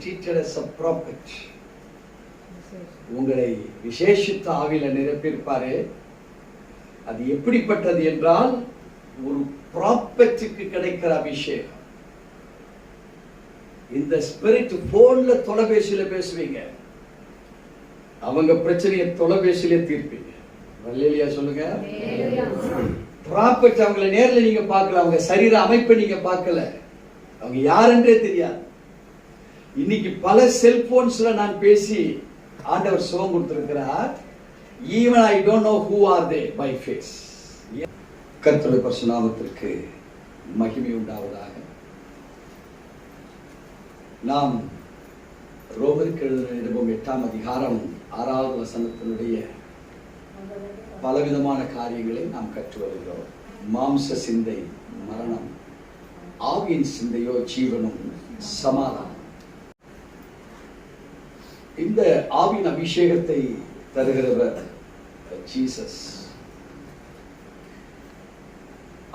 treated as a prophet. உங்களை விசேஷித்த ஆவியில நிரப்பியிருப்பாரே, அது எப்படிப்பட்டது என்றால் ஒரு ப்ராப்பர்ட்டிக்கு கிடைக்கிற அபிஷேகம். இந்த ஸ்பிரிட் போன்ல தொலைபேசியில பேசுவீங்க, அவங்க பிரச்சனையை தொலைபேசியில தீர்ப்பீங்க. அல்லேலூயா சொல்லுங்க. ப்ராப்பர்ட்டி அவங்களை நேரில் நீங்க பார்க்கல, அவங்க சரீர அமைப்பை நீங்க பார்க்கல, அவங்க யாருன்றே தெரியாது. இன்னைக்கு பல செல்போன்ஸ்ல நான் பேசி ஆண்டவர் சுகம் கொடுத்திருக்கிறார். Even I don't know who are they by face. கர்த்தருடைய பரிசுத்த நாமத்திற்கு மகிமை உண்டாவதாக. நாம் ரோமருக்கு எழுதின நிருபம் 8ஆம் அதிகாரம் 6வது வசனத்தினுடைய பலவிதமான காரியங்களை நாம் கற்று வருகிறோம். மாம்ச சிந்தை மரணம், ஆவியின் சிந்தையோ ஜீவனும் சமாதானம். இந்த ஆவியின் அபிஷேகத்தை தருகிறவர் ஜீசஸ்.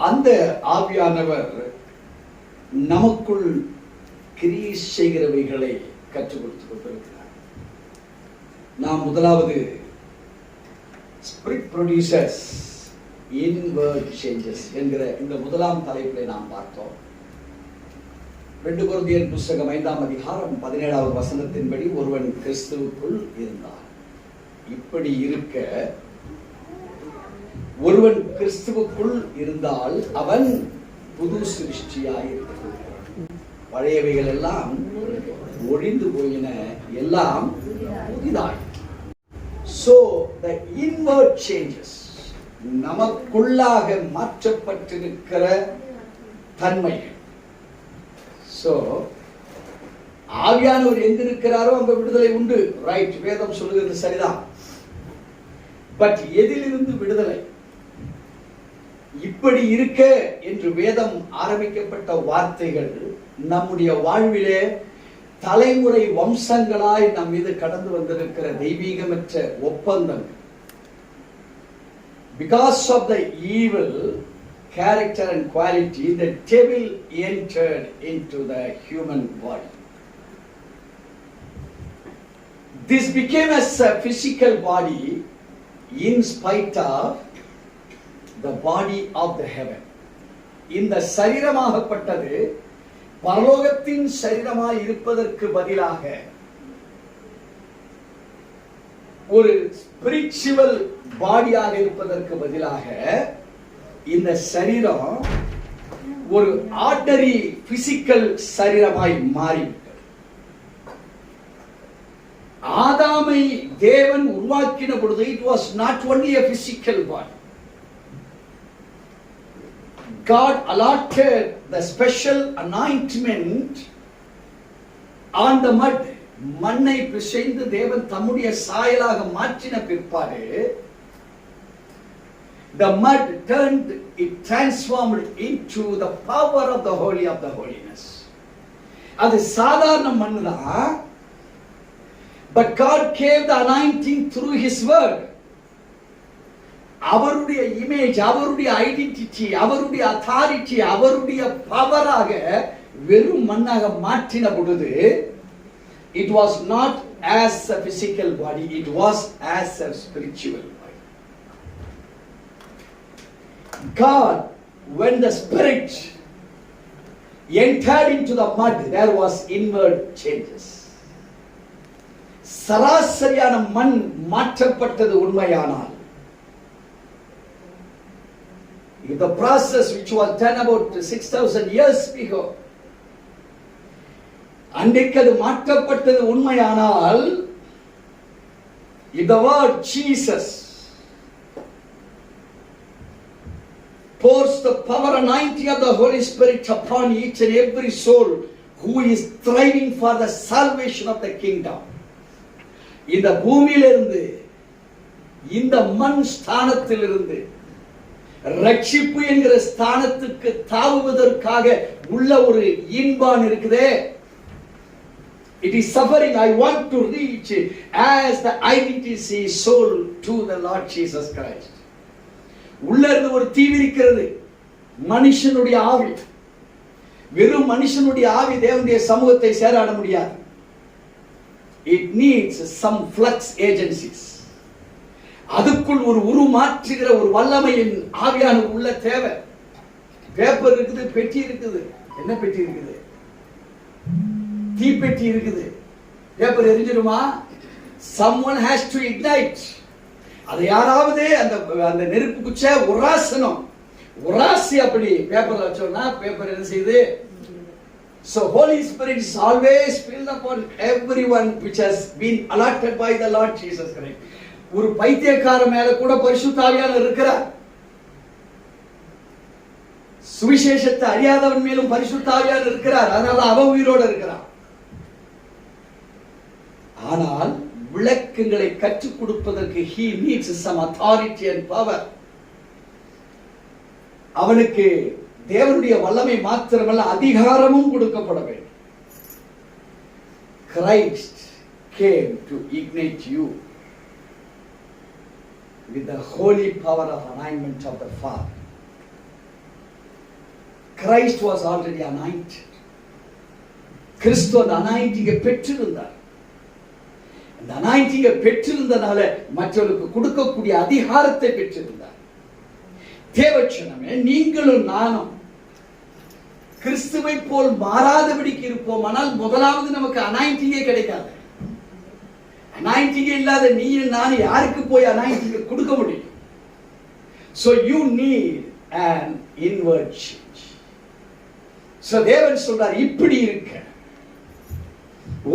அந்த ஆவியானவர் நமக்குள் கிரியை செய்கிறவைகளை கற்றுக் கொடுத்துக் கொண்டிருக்கிறார். நாம் முதலாவது ஸ்பிரிட் ப்ரொடியூசர்ஸ் இன்வர்ட் சேஞ்சஸ் என்கிற இந்த முதலாம் தலைப்பில் நாம் பார்த்தோம். 2 கொரிந்தியர் புத்தகம் 5ஆம் அதிகாரம் 17வது வசனத்தின்படி ஒருவன் கிறிஸ்துவுக்குள் இருந்தார். இப்படி இருக்க ஒருவன் கிறிஸ்துவுக்குள் இருந்தால் அவன் புது சிருஷ்டியாய் இருக்கிறான். பழையவைகள் எல்லாம் ஒழிந்து போயின, எல்லாம் புதிதாய். So the inward changes, நமக்குள்ளாக மாற்றப்பட்டிருக்கிற தன்மைகள். So ஆவியானவர் எங்க இருக்கிறாரோ அங்க விடுதலை உண்டு. ரைட், வேதம் சொல்லுகிறது சரிதான். பட் எதிலிருந்து விடுதலை? இப்படி இருக்க என்று வேதம் ஆரம்பிக்கப்பட்ட வார்த்தைகள் நம்முடைய வாழ்விலே தலைமுறை வம்சங்களாய் நம் மீது கடந்து வந்திருக்கிற தெய்வீகமற்ற ஒப்பந்தங்கள். Because of the evil character and quality, the devil entered into the human body. This became as a physical body in spite of the body of the heaven. இந்த சரீரமாகப்பட்டது பரலோகத்தின் சரீரமாய் இருப்பதற்கு பதிலாக ஒரு ஸ்பிரிச்சுவல் பாடியாக இருப்பதற்கு பதிலாக இந்த சரீரம் ஒரு ஆர்டினரி பிசிக்கல் சரீரமாய் மாறிவிட்டது. ஆதாமை தேவன் உருவாக்கின பொழுது it was not only a physical body. God allotted the special anointment on the mud. மண்ணை பிசைந்து தேவன் தம்முடைய சாயலாக மாற்றின பிற்பாடு the mud turned, it transformed into the power of the holy of the holiness. அது சாதாரண மண்ணு தான். But God gave the anointing through His word. அவருடைய இமேஜ், அவருடைய ஐடென்டிட்டி, அவருடைய அத்தாரிட்டி, அவருடைய பவராக வெறும் மண்ணாக மாற்றின பொழுது it was not as a physical body, it was as a spiritual body. God, when the spirit entered into the mud, there was inward changes. சராசரியான மண் மாற்றப்பட்டது உண்மையானால், the process which was done about 6,000 years ago, அன்றைக்கு அது மாற்றப்பட்டது உண்மையானால், if the word Jesus pours the power and anointing of the Holy Spirit upon each and every soul who is striving for the salvation of the kingdom, இந்த பூமியிலிருந்து, இந்த மண் ஸ்தானத்திலிருந்து ரட்சிப்பு என்கிற ஸ்தானத்துக்கு தாவுவதற்காக உள்ள ஒரு இன்பான் இருக்குதே, it is suffering. I want to reach as the identity soul to the Lord Jesus Christ. உள்ள இருந்து ஒரு தீ இருக்கிறது, மனுஷனுடைய ஆவி. வெறும் மனுஷனுடைய ஆவி தேவனுடைய சமூகத்தை சேராட முடியாது. it needs some flux agencies. அதுக்குள் ஒரு உருமாற்றுகிற ஒரு வல்லமையின் ஆவியான உள்ள தேவை. பேப்பர் இருக்குது, பெட்டி இருக்குது. என்ன பெட்டி இருக்குது? தீப்பெட்டி இருக்குது. Paper எரிஞ்சிருமா? someone has to ignite. அது யாராவது அந்த நெருப்பு குச்சை உராசனம். உராசி அப்படி பேப்பர்ல வச்சோம்னா பேப்பர் என்ன செய்யுது? So Holy Spirit is always filled upon everyone which has been allotted by the Lord Jesus Christ. ஒரு பைத்தியக்கார மேல கூட பரிசுத்த ஆவியானவர் இருக்கிறார். சுவிசேஷத்தை அறியாதவன் மேலும் பரிசுத்த ஆவியானவர் இருக்கிறார். அதனால அவன் உயிரோடு இருக்கிறான். ஆனால் விளக்கங்களை கற்றுக் கொடுப்பதற்கு he needs some authority and power. அவனுக்கு தேவனுடைய வல்லமை மாத்திரமல்ல அதிகாரமும் கொடுக்கப்பட வேண்டும். Christ came to ignite you with the holy power of anointment of the Father. Christ was already anointed. கிறிஸ்து அந்த அனாயிண்டிங்கை பெற்றிருந்தார். அந்த அனாயிண்டிங்கை பெற்றிருந்தனால மற்றவர்களுக்கு கொடுக்கக்கூடிய அதிகாரத்தை பெற்றிருந்தார். தேவச்சனமே, நீங்களும் நானும் கிறிஸ்துவை போல் மாறாதபடிக்கு இருப்போம். ஆனால் முதலாவது நமக்கு அனாயிண்டிங்கே கிடைக்காது. அனாயிண்டிங்கே இல்லாத நீயும் நானும் யாருக்கு போய் அனாயிண்டிங்கை கொடுக்க முடியும்? So you need an inward change. So தேவன் சொல்றார், இப்படி இருக்க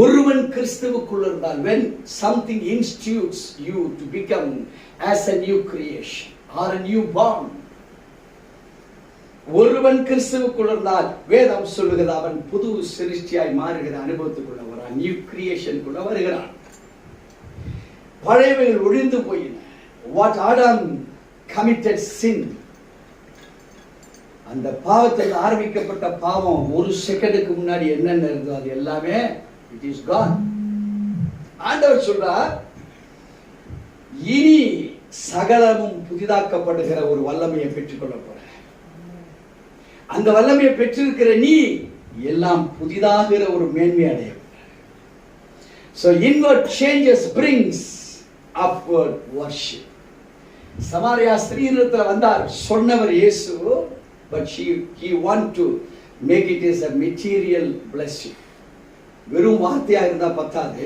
ஒருவன் கிறிஸ்துவுக்குள் இருந்தால், when something institutes you to become as a new creation or a new born, ஒருவன் கிறிஸ்துவுக்குள் இருந்தால் வேதம் சொல்லுகிறது அவன் புது சிருஷ்டியாய் மாறுகிற அனுபவத்துக்குள்ள வரான். நியூ கிரியேஷனுக்குள்ள வருகிறான். பழையவைகள் ஒழிந்து போயின. What Adam committed sin, அந்த பாவத்தில் ஆரம்பிக்கப்பட்ட பாவம் ஒரு செகண்டுக்கு முன்னாடி என்னென்ன இருந்தோ அது எல்லாமே it is gone. ஆண்டவர் சொல்றார், இனி சகலமும் புதிதாக்கப்படுகிற ஒரு வல்லமையை பெற்றுக்கொள்ள போற. அந்த வல்லமையை பெற்றிருக்கிற நீ எல்லாம் புதிதாகிற ஒரு மேன்மை அடைய. So inward changes brings upward worship. Samariya ஸ்திரீனிடத்தில் வந்தார், சொன்னவர் இயேசு, but he want to make it as a material blessing. வெறும் வார்த்தையா இருந்தா பத்தாது,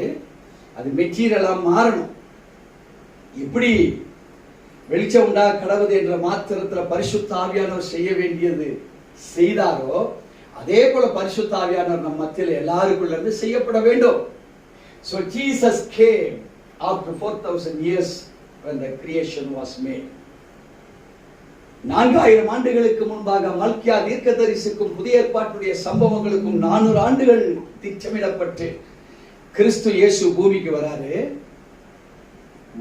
அது மெட்டீரியலா மாறணும். எப்படி வெளிச்சம் உண்டா கடவுது என்ற மாத்திரத்தில் பரிசுத்த ஆவியானவர் செய்ய வேண்டியது செய்தாரோ, அதே போல பரிசுத்த ஆவியானவர் நம் மத்தியில் எல்லாருக்குள்ள இருந்து செய்யப்பட வேண்டும். So Jesus came after 4000 years when the creation was made. 4000 ஆண்டுகளுக்கு முன்பாக மல்கியா தீர்க்கதரிசிக்கும் புதிய ஏற்பாட்டுடைய சம்பவங்களுக்கும் 400 ஆண்டுகள் திட்டமிடப்பட்டு கிறிஸ்து இயேசு பூமிக்கு வராரு.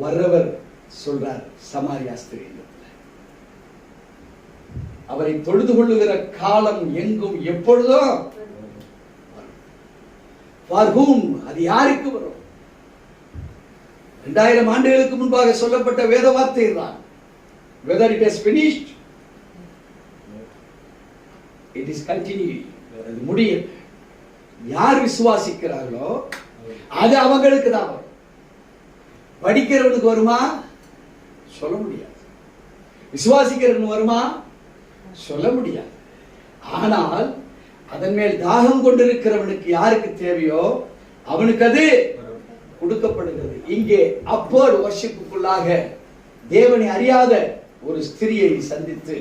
வர்றவர் சொல்றார் சமாரியா ஸ்திரீ, அவரை தொழுது கொள்ளுகிற காலம் எங்கும் எப்பொழுதும். For whom, அது யாருக்கு வரும்? 2000 ஆண்டுகளுக்கு முன்பாக சொல்லப்பட்ட வேத வார்த்தை தான். Whether it has finished, it is continuing. அது முடியும். யார் விசுவாசிக்கிறார்களோ அது அவங்களுக்கு தான் வரும். படிக்கிறவனுக்கு வருமா? சொல்ல முடியாது. விசுவாசிக்கிறவனுக்கு வருமா? சொல்ல முடியாது. ஆனால் அதன் மேல் தாகம் கொண்டிருக்கிறவனுக்கு யாருக்கு தேவையோ அவனுக்கு அது கொடுக்கப்படுகிறது. இங்கே அப்போர்ட் வர்ஷிப்புக்குள்ளாக தேவனை அறியாத ஒரு ஸ்திரியை சந்தித்து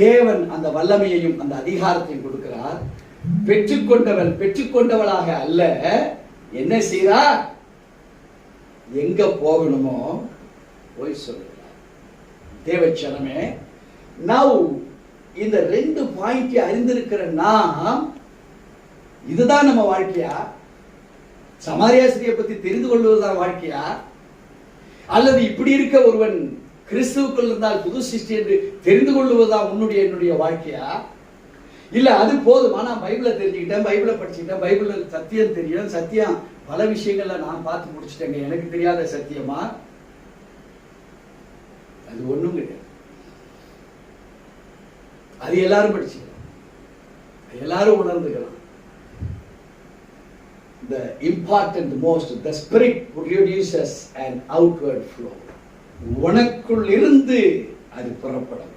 தேவன் அந்த வல்லமையையும் அந்த அதிகாரத்தையும் கொடுக்கிறார். பெற்றுக்கொண்டவன் பெற்றுக்கொண்டவளாக அல்ல, என்ன செய்கிறார்? எங்க போகணுமோ போய் சொல்லுகிறார். தேவச்சனமே, now இந்த 2 பாயிண்ட் அறிந்திருக்கிற நாம், இதுதான் நம்ம வாழ்க்கையா? சமாரியா ஸ்திரியை பத்தி தெரிந்து கொள்வதுதான் வாழ்க்கையா? அல்லது இப்படி இருக்க ஒருவன் கிறிஸ்துவுக்குள் இருந்தால் புது சிருஷ்டி என்று தெரிந்து கொள்வதுதான் உன்னுடைய என்னுடைய வாழ்க்கையா? இல்ல அது போதுமா? நான் பைபிளை தெரிஞ்சுக்கிட்டேன், பைபிளை படிச்சுக்கிட்டேன், பைபிள்ல சத்தியம் தெரியும், சத்தியம் பல விஷயங்கள்ல நான் பார்த்து முடிச்சுட்டேங்க, எனக்கு தெரியாத சத்தியமா? அது ஒண்ணும் கிடையாது. அது எல்லாரும் படிச்சுக்கலாம், எல்லாரும் உணர்ந்துக்கலாம். the important most, the Spirit produces an outward flow. உனக்குள் இருந்து அது புறப்பட வேண்டும்.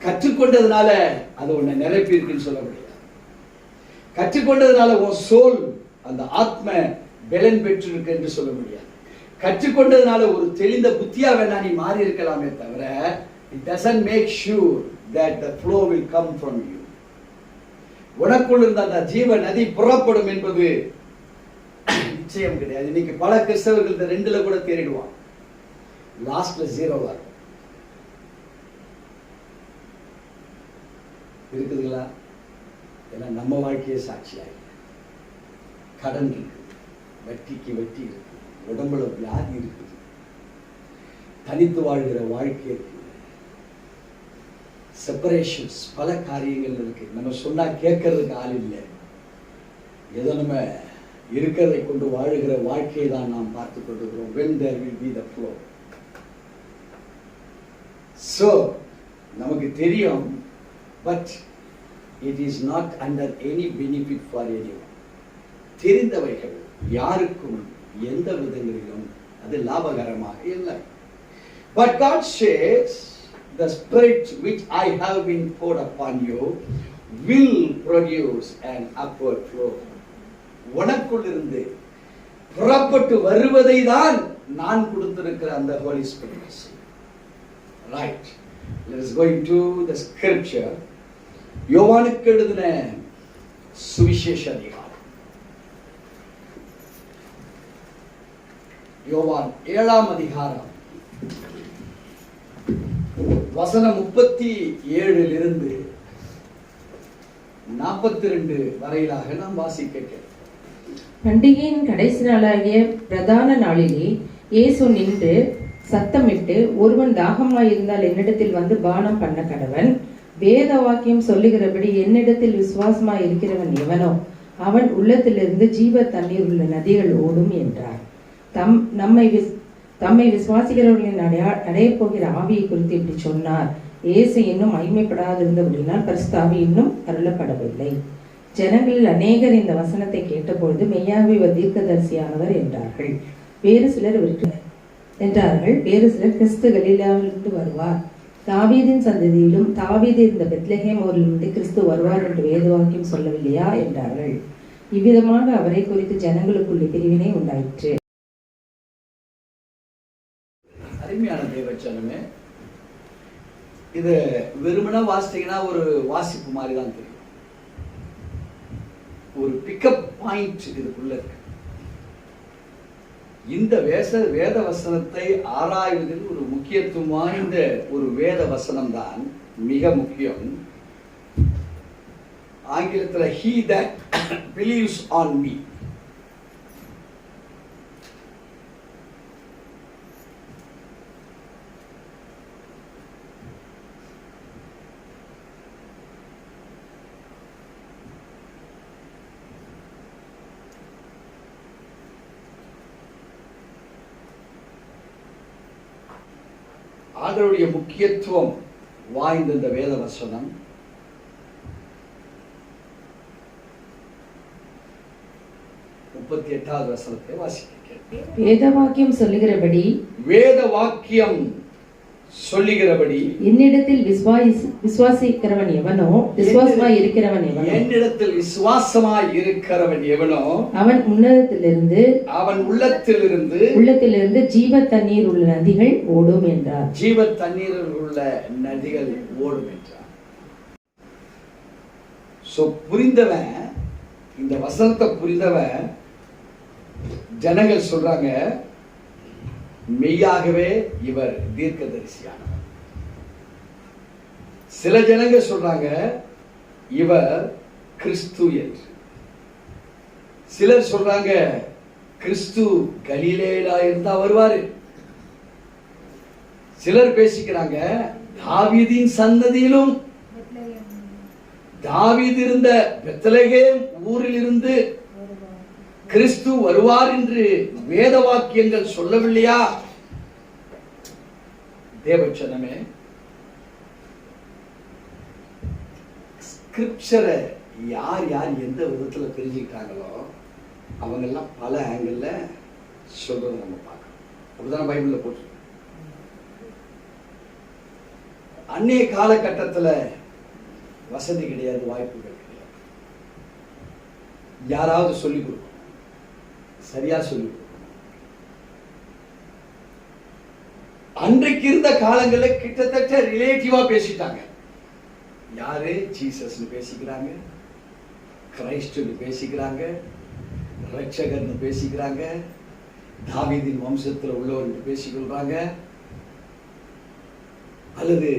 கற்றுக்கொண்டதுனால அது உன்னை நிரப்பி இருக்குன்னு சொல்ல முடியாது. கற்றுக்கொண்டதுனால உன் சோல் அந்த ஆத்ம பலன் பெற்று இருக்கு என்று சொல்ல முடியாது. கற்றுக்கொண்டதுனால ஒரு தெளிந்த புத்தியா வேணா நீ மாறி இருக்கலாமே தவிர it doesn't make sure that the flow will come from you. உனக்குள் இருந்த அந்த ஜீவ நதி புறப்படும் என்பது நிச்சயம் கிடையாது. இன்னைக்கு பல கிறிஸ்தவர்கள் இந்த ரெண்டுல கூட தேறிடுவான், லாஸ்ட்ல 0 வரும். இருக்குதுங்களா? ஏன்னா நம்ம வாழ்க்கையே சாட்சியா இல்லை. கடன் இருக்குது, வட்டிக்கு வட்டி இருக்குது, உடம்புல வியாதி இருக்குது, தனித்து வாழ்கிற வாழ்க்கை இருக்குது, செப்பரேஷன்ஸ், பல காரியங்கள் இருக்கு. நம்ம சொன்னா கேட்கறதுக்கு ஆள் இல்லை. ஏதோ நம்ம இருக்கிறதை கொண்டு வாழுகிற வாழ்க்கையை தான் நாம் பார்த்து கொண்டிருக்கிறோம். when there will be the flow. So நமக்கு தெரியும், but it is not under any benefit for anyone. தெரிந்தவைகள் யாருக்கும் எந்த விதங்களிலும் அது லாபகரமாக இல்லை. But God says, the Spirit which I have been poured upon you will produce an upward flow. உனக்குள் இருந்து புறப்பட்டு வருவதை தான் நான் கொடுத்திருக்கிற அந்த Holy Spirit. Right. Let us go into the scripture. யோவானுக்கு எழுதின சுவிசேஷ அதிகாரம். யோவான் 7ஆம் அதிகாரம் வசனம் 37 42 வரையிலாக நாம் வாசிக்க கேட்கிறோம். பண்டிகையின் கடைசி நாளாகிய பிரதான நாளிலே இயேசு நின்று சத்தமிட்டு, ஒருவன் தாகமாயிருந்தால் என்னிடத்தில் வந்து பானம் பண்ண கடவன். வேத வாக்கியம் சொல்லுகிறபடி என்னிடத்தில் விசுவாசமாய் இருக்கிறவன் எவனோ அவன் உள்ளத்திலிருந்து ஜீவ தண்ணீர் உள்ள நதிகள் ஓடும் என்றார். தம்மை விசுவாசிக்கிறவர்களின் அடையப் போகிற ஆவியை குறித்து இப்படி சொன்னார். இயேசு இன்னும் மகிமைப்படாதிருந்தபடினால் பரிசுத்த ஆவி இன்னும் அருளப்படவில்லை. ஜனங்களில் அநேகர் இந்த வசனத்தை கேட்டபொழுது, மெய்யாகவே இவர் தீர்க்கதரிசியானவர் என்றார்கள். வேறு சிலர் கிறிஸ்து கலிலேயாவிலிருந்து வருவார், தாவீதின் சந்ததியிலும் தாவீது இருந்த பெத்லகேம் ஊரிலிருந்து கிறிஸ்து வருவார் என்று வேதவாக்கியம் சொல்லவில்லையா என்றார்கள். இவ்விதமாக அவரை குறித்து ஜனங்களுக்குள்ள பிரிவினை உண்டாயிற்று. அருமையான தேவச்சனமே, இது வெறுமனா வாசித்தீங்கன்னா ஒரு வாசிப்பு மாதிரி தான் தெரியும். ஒரு பிக்கப் பாயிண்ட் இதுக்குள்ள இருக்கு. இந்த வேத வசனத்தை ஆராய்வதில் ஒரு முக்கியத்துவம் வாய்ந்த ஒரு வேத வசனம் தான் மிக முக்கியம். ஆங்கிலத்தில் he that believes on me. அதனுடைய முக்கியத்துவம் வாய்ந்த இந்த வேத வசனம் 38வது வசனத்தை வாசிக்கிறேன். வேத வாக்கியம் சொல்லுகிறபடி என்னிடத்தில் விசுவாசிக்கிறவன் எவனோ விசுவாசமாய் இருக்கிறவன் எவனோ அவன் உள்ளத்திலிருந்து ஜீவ தண்ணீர் உள்ள நதிகள் ஓடும் என்றார். ஜீவ தண்ணீர் உள்ள நதிகள் ஓடும் என்றார். சோ புரிந்தவன், இந்த வசனத்தை புரிந்தவன் ஜனங்கள் சொல்றாங்க, மெய்யாகவே இவர் தீர்க்கதரிசியானவர். சில ஜனங்க சொல்றாங்க இவர் கிறிஸ்து என்று. சிலர் சொல்றாங்க கிறிஸ்து கலிலேயா இருந்தா வருவாரு. சிலர் பேசிக்கிறாங்க தாவீதின் சந்ததியிலும் தாவீது இருந்த பெத்லகேம் ஊரில் இருந்து கிறிஸ்து வருவார் என்று வேத வாக்கியங்கள் சொல்லவில்லையா? தேவச்சனமே, ஸ்கிரிப்சரை யார் யார் எந்த விதத்துல தெரிஞ்சுக்கிட்டாங்களோ அவங்கெல்லாம் பல ஆங்கிள் சொல்றதை நம்ம பார்க்கணும். அப்படிதானே பைபிள்ல போட்டு. அன்னைய காலகட்டத்தில் வசதி கிடையாது, வாய்ப்புகள் கிடையாது. யாராவது சொல்லிக் கொடுக்கணும், சரியா சொல்லிக் கொடுக்கணும். அன்றைக்கு இருந்த காலங்களில் கிட்டத்தட்ட ரிலேட்டிவா பேசிட்டாங்க. யாரு? ஜீசஸ்னு பேசிக்கிறாங்க, கிரைஸ்ட்னு பேசிக்கிறாங்க, ரட்சகர்னு பேசிக்கிறாங்க, தாவீதின் வம்சத்தில் உள்ளவர் பேசிக்கொள்றாங்க, அல்லது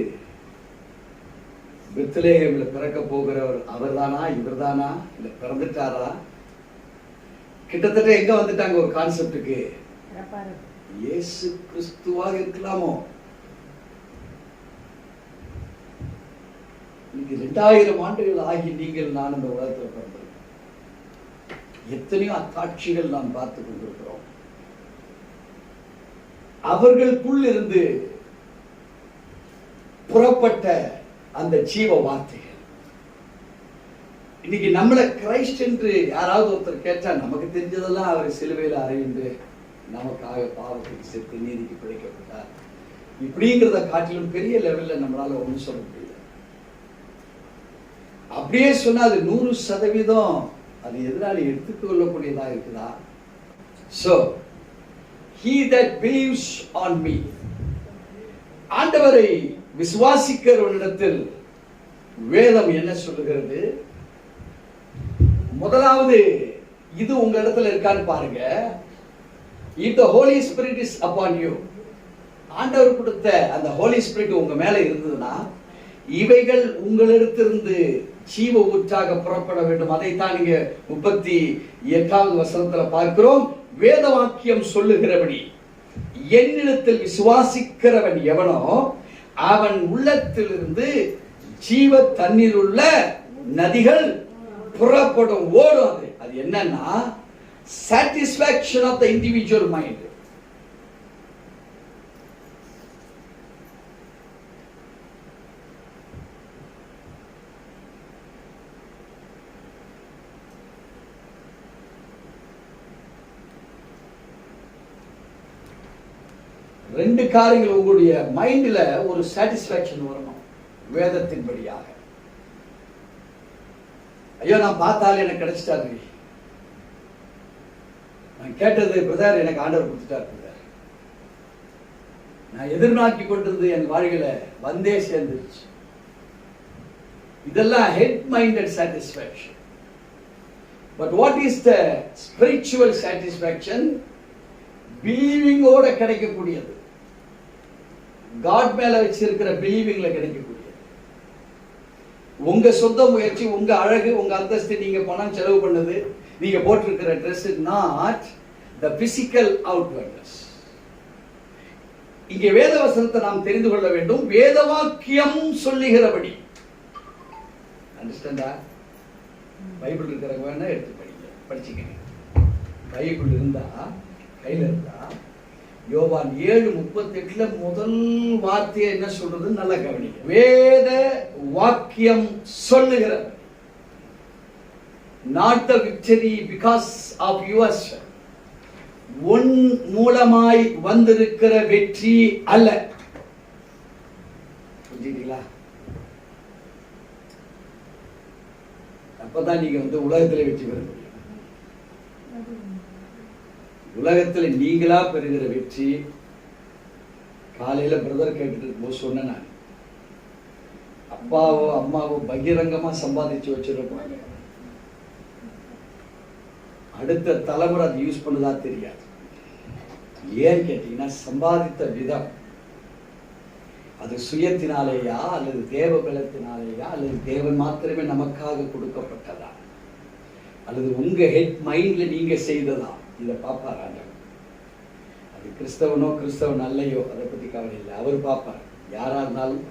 பெத்லகேமில் பிறக்க போகிறவர் அவர்தானா இவர்தானா இல்ல பிறந்துட்டாரா? கிட்டத்தட்ட எங்க வந்துட்டாங்க ஒரு கான்செப்டுக்கு, இயேசு கிறிஸ்துவாக இருக்கலாமோ. இன்னைக்கு 2000 ஆண்டுகள் ஆகி நீங்கள் நான் இந்த உலகத்தில் பிறந்திருக்கோம். எத்தனையோ அத்தாட்சிகள் நாம் பார்த்து கொண்டிருக்கிறோம். அவர்களுக்குள் இருந்து புறப்பட்ட அந்த ஜீவ வார்த்தைகள் இன்னைக்கு நம்மளை கிரைஸ்ட் என்று யாராவது ஒருத்தர் கேட்டா நமக்கு தெரிஞ்சதெல்லாம் அவர் சிலுவையில் அறைந்து நமக்காக பாவத்துக்கு செத்து நீதிக்கு பிழைக்கப்பட்டார் இப்படிங்கிறத காட்டிலும் பெரிய லெவல்ல நம்மளால ஒன்றும் சொல்ல முடியல. அப்படியே சொன்னா அது 100% அது எதிராளி எடுத்துக்கொள்ளக்கூடியதா இருக்குதா? So he that believes on me, ஆண்டவரை விசுவாசிக்கிறவனிடத்தில் வேதம் என்ன சொல்லுகிறது? முதலாவது இது உங்க இடத்துல இருக்கான்னு பாருங்க. If the Holy Spirit is upon you, ஆண்டவர் கொடுத்த அந்த Holy Spirit உங்க மேல இருந்ததுன்னா இவைகள் உங்களிடத்திலிருந்து ஜீவ ஊற்றாக புறப்பட வேண்டும். அதைத்தான் நீங்க 38வது வசனத்துல பார்க்கிறோம். வேத வாக்கியம் சொல்லுகிறபடி என்னிடத்தில் விசுவாசிக்கிறவன் எவனோ அவன் உள்ளத்திலிருந்து ஜீவ தண்ணீர் உள்ள நதிகள் புறப்படும், ஓடும். அது என்னன்னா satisfaction of the individual mind. ரெண்டு காரியங்கள் உங்களுடைய மைண்ட்ல ஒரு சாட்டிஸ்பாக்சன் வரணும் வேதத்தின்படியாக. ஐயோ நான் பார்த்தாலே எனக்கு கிடைச்சிட்டாரு, நான் கேட்டது பிரதர் எனக்கு ஆண்டவர் கொடுத்துட்டார் பிரதர், நான் எதிர்நோக்கி கொண்டிருந்து என் வாழ்க்கையில வந்தே சேர்ந்துருச்சு. இதெல்லாம் head minded satisfaction. But what is the spiritual satisfaction? பிலீவிங்கோட கிடைக்கக்கூடியது, காட் மேல வச்சிருக்கிற பிலீவிங்ல கிடைக்கக்கூடியது. உங்க சொந்த முயற்சி, உங்க அழகு, உங்க அந்தஸ்து, நீங்க பணம் செலவு பண்ணது, நீங்க போட்டிருக்கிற ட்ரெஸ், நாட் த பிசிக்கல் அவுட்வர்ட்னஸ். இங்கே வேத வசனத்தை நாம் தெரிந்து கொள்ள வேண்டும். வேத வாக்கியம் சொல்லுகிறபடி. அண்டர்ஸ்டாண்டா? பைபிள் இருக்கிறவங்க வேணா எடுத்து படிங்க, படிச்சுக்கங்க. பைபிள் இருந்தா கையில இருந்தா யோவான் 7:38 முதல் வார்த்தையை என்ன சொல்றது நல்லா கவனிங்க. வேத வாக்கியம் சொல்லுகிறது, not the victory because of yours, உன் மூலமாய் வந்திருக்கிற வெற்றி அல்ல. புரிஞ்சுட்டீங்களா? அப்பதான் நீங்க உலகத்துல வெற்றி பெற முடியும். உலகத்துல நீங்களா பெறுகிற வெற்றி. காலையில பிரதர் கேட்டுட்டு இருக்கும்போது சொன்னேன், நான் அப்பாவோ அம்மாவோ பகிரங்கமா சம்பாதிச்சு வச்சிருப்பாங்க, அடுத்த தலைமுறை அதை யூஸ் பண்ணதா தெரியாது. ஏன்னு கேட்டீங்கன்னா சம்பாதித்த விதம் அது சுயத்தினாலேயா அல்லது தேவ பலத்தினாலேயா அல்லது தேவன் மாத்திரமே நமக்காக கொடுக்கப்பட்டதா அல்லது உங்க ஹெட் மைண்ட்ல நீங்க செய்ததா? இதை பார்ப்பார் ஆண்டவர். அது கிறிஸ்தவனோ கிறிஸ்தவன் அல்லையோ அதை பத்தி கவலை இல்லை, அவர் பார்ப்பார். யாரா இருந்தாலும்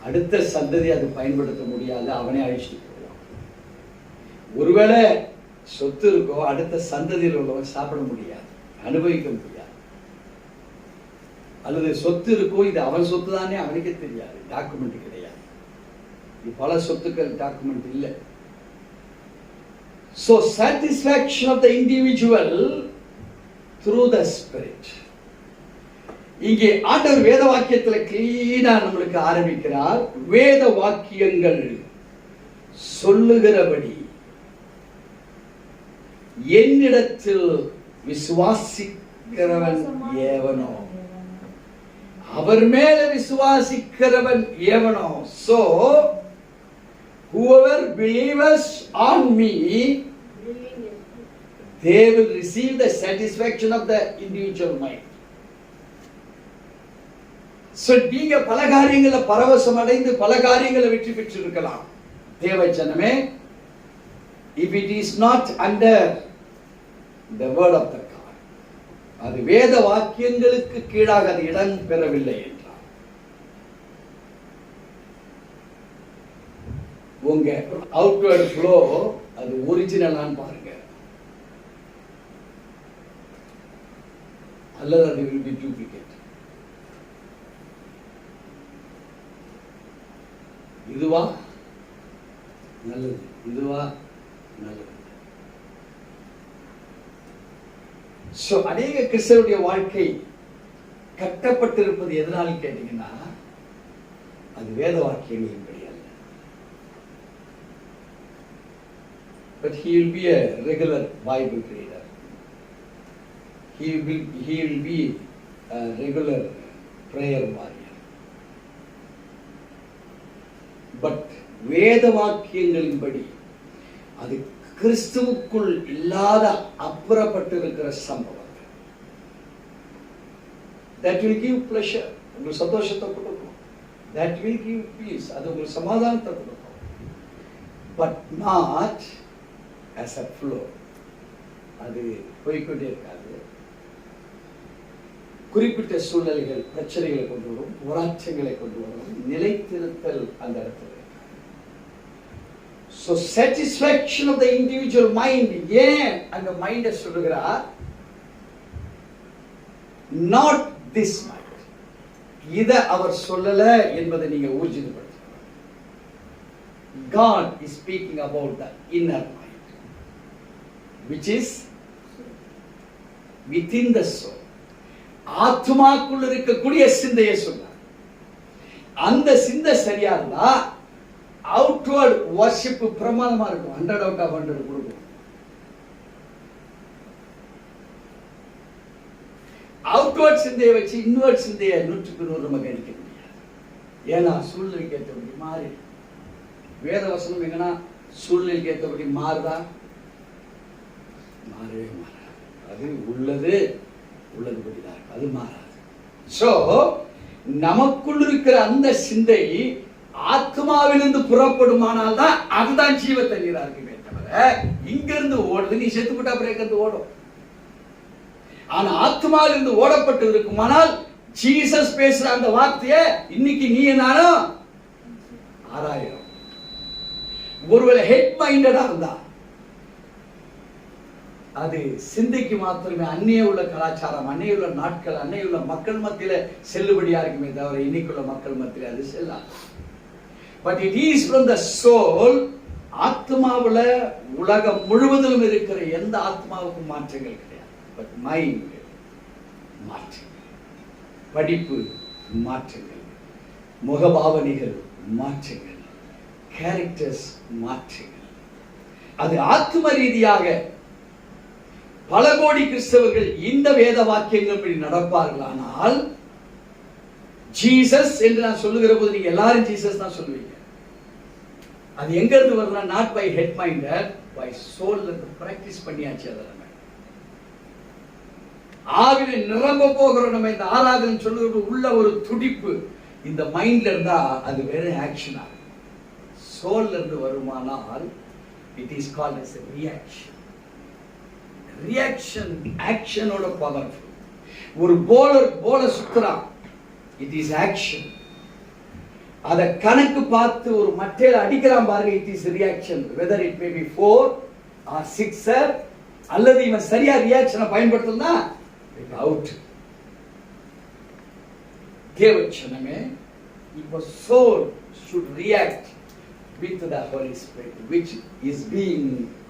அடுத்த சந்ததி அது பயன்படுத்த முடியாது, அவனே அழிச்சுட்டு போகலாம். ஒருவேளை சொத்து இருக்கோ அடுத்த சந்ததியில் உள்ளவன் சாப்பிட முடியாது, அனுபவிக்க முடியாது. அல்லது சொத்து இருக்கோ இது அவன் சொத்து தானே அவனுக்கே தெரியாது, டாக்குமெண்ட் கிடையாது. இது பல சொத்துக்கள் டாக்குமெண்ட் இல்லை. So satisfaction of the individual through the Spirit. இங்கே ஆண்டவர் வேத வாக்கியத்தில் கிளீனா நம்மளுக்கு ஆரம்பிக்கிறார். வேத வாக்கியங்கள் சொல்லுகிறபடி என்னிடத்தில் விசுவாசிக்கிறவன் எவனோ, அவர் மேல விசுவாசிக்கிறவன் எவனோ. So whoever believes on me, they will receive the satisfaction of the individual mind. So நீங்க பல காரியங்களை பரவசம் அடைந்து பல காரியங்களை வெற்றி பெற்றிருக்கலாம். தேவ ஜனமே, if it is not under the word of the God, அது வேத வாக்கியங்களுக்கு கீழாக அது இடம் பெறவில்லை என்றால், உங்க அவுட்வர்ட் ஃப்ளோ அது ஒரிஜினலான்னு பாருங்க, அல்லது அது will be duplicate. இதுவா நல்லது, இதுவா நல்லது. சோ அநேக கிறிஸ்தவருடைய வாழ்க்கை கட்டப்பட்டிருப்பது எதனால கேட்டீங்கன்னா, அது வேத வாக்கியங்களின்படி அல்ல. But he will be a regular Bible reader. He will be a regular prayer warrior. But வேத வாக்கியங்களின்படி அது கிறிஸ்துவுக்குள் இல்லாத அப்புறப்பட்டிருக்கிற சம்பவம். That will give pleasure, உங்களுக்கு சந்தோஷத்தை கொடுக்கும். That will give peace, அது உங்களுக்கு சமாதானத்தை கொடுக்கும். But not as a flow. அது போய்கொண்டே இருக்காது. குறிப்பிட்ட சூழ்நிலைகள் பிரச்சனைகளை கொண்டு வரும், போராட்டங்களை கொண்டு வரும், நிலைத்திருத்தல் அந்த இடத்துல. So satisfaction of the individual mind, ஏன் அந்த மைண்டை சொல்லுகிறார்? Not this mind. இத அவர் சொல்லல என்பதை நீங்க ஊர்ஜிதப்படுத்தணும். God is speaking about the inner mind, which is within the soul. ஆத்மாக்குள் இருக்கக்கூடிய சிந்தையை சொன்னார். அந்த சிந்தை சரியா இருந்தா அவுட்வர்ட் வர்ஷிப் பிரமாதமா இருக்கும். 100 out of 100 கொடுக்கும். அவுட்வர்ட் சிந்தையை வச்சு இன்வர்ட் சிந்தையை 100க்கு 100 நம்ம கணிக்க முடியாது. ஏன்னா சூழ்நிலைக்கு ஏற்றபடி மாறி, வேத வசனம் எங்கன்னா சூழ்நிலைக்கு ஏற்றபடி மாறுதா? மாறவே மாறாது. அது உள்ளதுபடிதான், அது மாறாது. சோ நமக்குள் இருக்கிற அந்த சிந்தை ஆத்மாவிலிருந்து புறப்படுமானால் தான் அதுதான் ஜீவ தண்ணீரா இருக்குமே தவிர இங்கிருந்து ஓடுது, நீ செத்துப்பட்டா அப்புறம் ஓடும். ஆனா ஆத்மாவிலிருந்து ஓடப்பட்டு இருக்குமானால் ஜீசஸ் பேசுற அந்த வார்த்தையை இன்னைக்கு நீ நானும் ஆராயிரம். ஒருவேளை ஹெட் மைண்டடா இருந்தா அது சிந்தைக்கு மாத்திரமே, அன்னைய உள்ள கலாச்சாரம், அன்னைய உள்ள நாட்கள், அன்னைய உள்ள மக்கள் மத்தியில செல்லுபடியா இருக்குமே தவிர இன்னைக்குள்ள மக்கள் மத்தியில அது செல்லாது. But it is from the soul. ஆத்மாவுல உலகம் முழுவதிலும் இருக்கிற எந்த ஆத்மாவுக்கும் மாற்றங்கள் கிடையாது. பட் மைண்ட் மாற்றங்கள், படிப்பு மாற்றங்கள், முகபாவனைகள் மாற்றங்கள், கேரக்டர்ஸ் மாற்றங்கள். அது ஆத்ம ரீதியாக பல கோடி கிறிஸ்தவர்கள் இந்த வேத வாக்கியங்கள் படி நடப்பார்களானால், ஜீசஸ் என்று நான் சொல்லுகிற போது நீங்க எல்லாரும் ஜீசஸ் தான் சொல்லுவீங்க. அது எங்க இருந்து வரும்னா, not by head minded, by soul இருந்து பிராக்டிஸ் பண்ணியாச்சு. அதெல்லாம் ஆவில நிரம்ப போகிறோம். நம்ம இந்த ஆராதனை சொல்லுகிற உள்ள ஒரு துடிப்பு இந்த மைண்ட்ல இருந்தா அது வேற ஆக்ஷன் ஆகும். சோல்ல இருந்து வருமானால் it is called as a reaction. Reaction ஆக்ஷனோட பவர்ஃபுல். ஒரு போலர் சுத்துறான், இட் இஸ் ஆக்ஷன். அத கணக்கு பார்த்து ஒரு மட்டையில அடிக்கிறான் பாருங்க, it is reaction. Whether it may be 4 or 6 அல்லது இவன் சரியா ரியாக்ஷனை பயன்படுத்தினா இட் அவுட். தேவச்சனமே, இப்போ soul should react with the Holy Spirit, which is being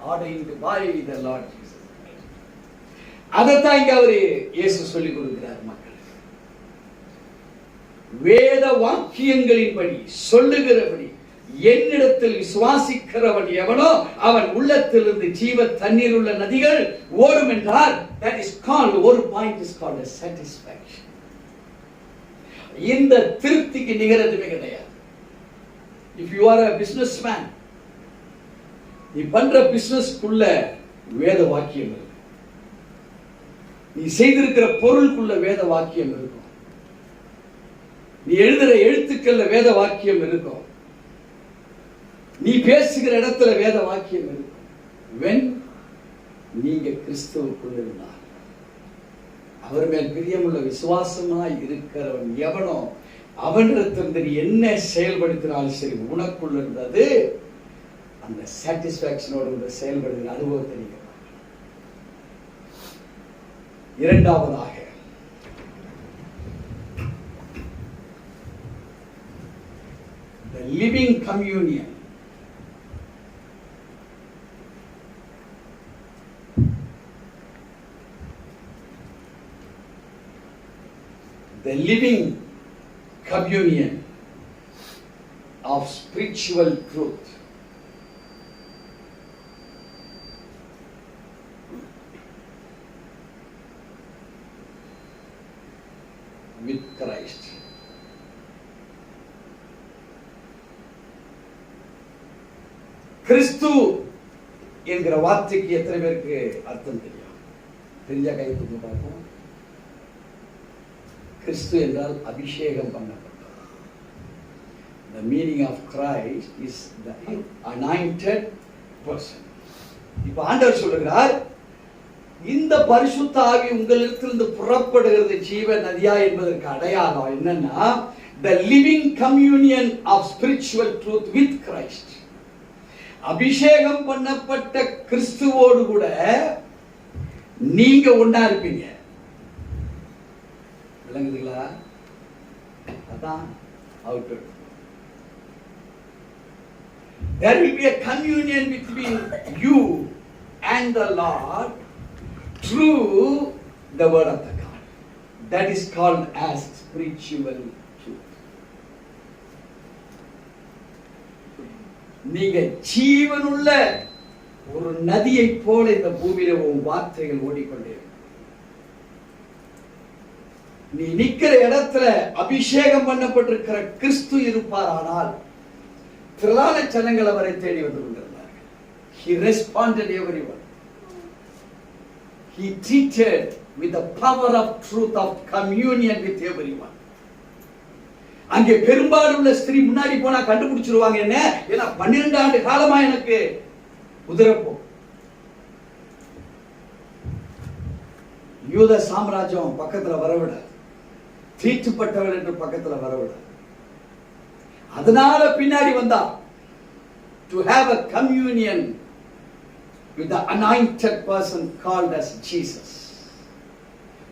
ordained by the Lord Jesus Christ. அதைத்தான் இங்க அவரு இயேசு சொல்லிக் கொடுக்கிறார் மக்கள். வேத வாக்கியங்களின்படி சொல்லுகிறபடி என்னிடத்தில் விசுவாசிக்கிறவன் எவனோ அவன் உள்ளத்திலிருந்து ஜீவ தண்ணீர் உள்ள நதிகள் ஓடும் என்றார். that is called, ஒரு point is called a satisfaction. இந்த திருப்திக்கு நிகர் எதுவுமே கிடையாது. if you are a businessman, நீ பண்ற பிசினஸ்க்குள்ள வேத வாக்கியம் இருக்கு, நீ செய்திருக்கிற பொருளுக்குள்ள வேத வாக்கியம் இருக்கும், நீ எழுதுற எழுத்துக்கள்ல வேத வாக்கியம் இருக்கும், நீ பேசுகிற இடத்துல வேத வாக்கியம் இருக்கும். when நீங்க கிறிஸ்துவுக்குள் இருந்தால், அவர் மேல் பிரியமுள்ள விசுவாசமாய் இருக்கிறவன் எவனோ அவனிடத்திலிருந்து நீ என்ன செயல்படுத்தினாலும் சரி, உனக்குள்ள இருந்தது அந்த சாட்டிஸ்பாக்சனோட செயல்படுகிற அனுபவத்தை நீங்க. இரண்டாவதாக the living communion. The living communion of spiritual truth. With Christ. கிறிஸ்து என்கிற வார்த்தைக்கு எத்தனை பேருக்கு அர்த்தம் தெரியும்? தெரிஞ்சா கை தூக்கி பார்ப்போம். கிறிஸ்து என்றால் அபிஷேகம் பண்ணப்பட்டவர். The meaning of Christ is the anointed person. இப்ப ஆண்டவர் சொல்லுகிறார், இந்த பரிசுத்த ஆவி உங்களிடத்திலிருந்து புறப்படுகிறது ஜீவ நதியா என்பதற்கு அடையாளம் என்னன்னா, the living communion of spiritual truth with Christ. அபிஷேகம் பண்ணப்பட்ட கிறிஸ்துவோடு கூட நீங்க ஒண்ணா இருப்பீங்க. விளங்குதுங்களா? அதான் outer. There will be a communion between you and the Lord through the word of the God. That is called as spiritual truth. நீங்க ஜீவனுள்ள ஒரு நதியை போல இந்த பூமியில உன் வார்த்தைகள் ஓடிக்கொண்டே. நீ நிக்கிற இடத்துல அபிஷேகம் பண்ணப்பட்டிருக்கிற கிறிஸ்து இருப்பாரானால் திரளான ஜனங்கள் அவரை தேடி வந்து கொண்டிருந்தார்கள். He responded everyone. He treated with the power of truth of communion with everyone. அங்கே பெரும்பாலுள்ள ஸ்திரீ முன்னாடி போனா கண்டுபிடிச்சிருவாங்க என்ன, ஏன்னா 12 ஆண்டு காலமா எனக்கு உதிரப்போ. யூத சாம்ராஜ்யம் பக்கத்துல வரவிட, தீட்டுப்பட்டவள் என்று பக்கத்துல வரவிட, அதனால பின்னாடி வந்தா to have a communion with the anointed person called as Jesus.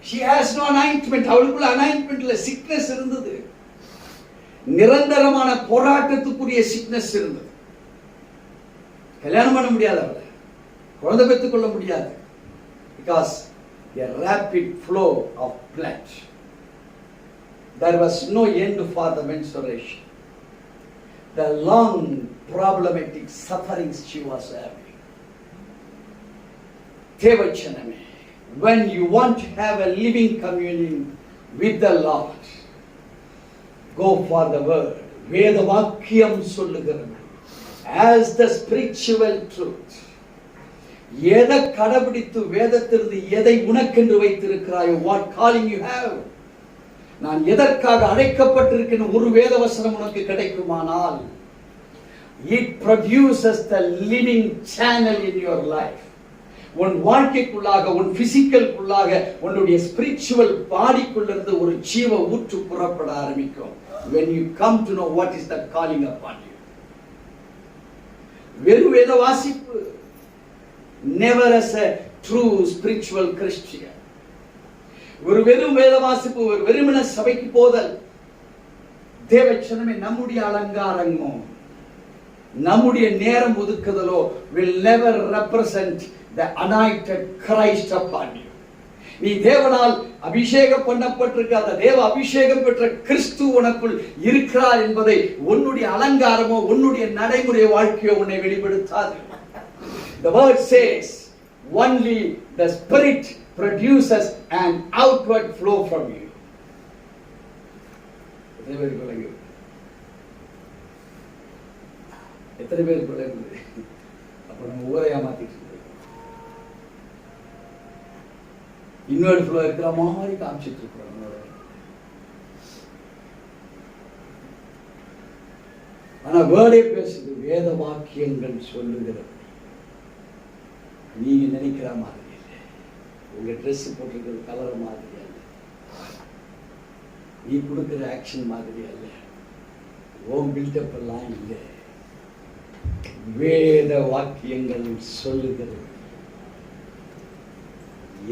She has no anointment. அவளுக்குள்ள anointmentல sickness இருந்தது, நிரந்தரமான போராட்டத்துக்குரிய sickness இருந்தது. கல்யாணம் பண்ண முடியாது, அவளை குழந்தை பெற்றுக் கொள்ள முடியாது. because a rapid flow of blood. There was no end for the menstruation. The long problematic sufferings she was having. தேவச்சனமே, when you want to have a living communion with the Lord, go for the word. வேத வாக்கியம் சொல்லுகிறது as the spiritual truth. எதை கடைபிடித்து வேதத்திலிருந்து எதை உனக்கென்று வைத்திருக்கிறாயோ, what calling you have, நான் எதற்காக அழைக்கப்பட்டிருக்கிற ஒரு வேத வசனம் உனக்கு கிடைக்குமானால், it produces the living channel in your life. உன் வாழ்க்கைக்குள்ளாக, உன் பிசிக்கலுக்குள்ளாக, உன்னுடைய ஸ்பிரிச்சுவல் பாடிக்குள்ளிருந்து ஒரு ஜீவ ஊற்று புறப்பட ஆரம்பிக்கும். when you come to know what is that calling upon you. வெறும் வேத வாசிப்பு, never as a true spiritual Christian. ஒரு வெறும் வேத வாசிப்பு, ஒரு வெறுமன சபைக்கு போதல் தேவச்சனமே நம்முடைய அலங்காரமோ, நம்முடைய நேரம் ஒதுக்குதலோ will never represent the anointed Christ upon you. நீ தேவனால் அபிஷேகம் பண்ணப்பட்டிருக்க அந்த தேவ அபிஷேகம் பெற்ற கிறிஸ்து உனக்குள் இருக்கிறார் என்பதை உன்னுடைய அலங்காரமோ உன்னுடைய நடைமுறை வாழ்க்கையோ உன்னை வெளிப்படுத்தாது. The word says only the Spirit produces an outward flow from you. எத்தனை பேருக்கு விளங்குது? அப்ப நம்ம ஊரை ஏமாத்திட்டு இன்னொரு ஃப்ளோ இருக்கிற மாதிரி காமிச்சிட்டு இருக்கிறோம். ஆனா வேர்டே பேசுது, வேத வாக்கியங்கள் சொல்லுகிறது. நீங்க நினைக்கிற மாதிரி இல்லை, உங்க ட்ரெஸ் போட்டிருக்கிற கலர் மாதிரி அல்ல, நீ கொடுக்கிற ஆக்ஷன் மாதிரி அல்ல, ஓம் பில்டப் எல்லாம் இல்லை. வேத வாக்கியங்கள் சொல்லுகிறது.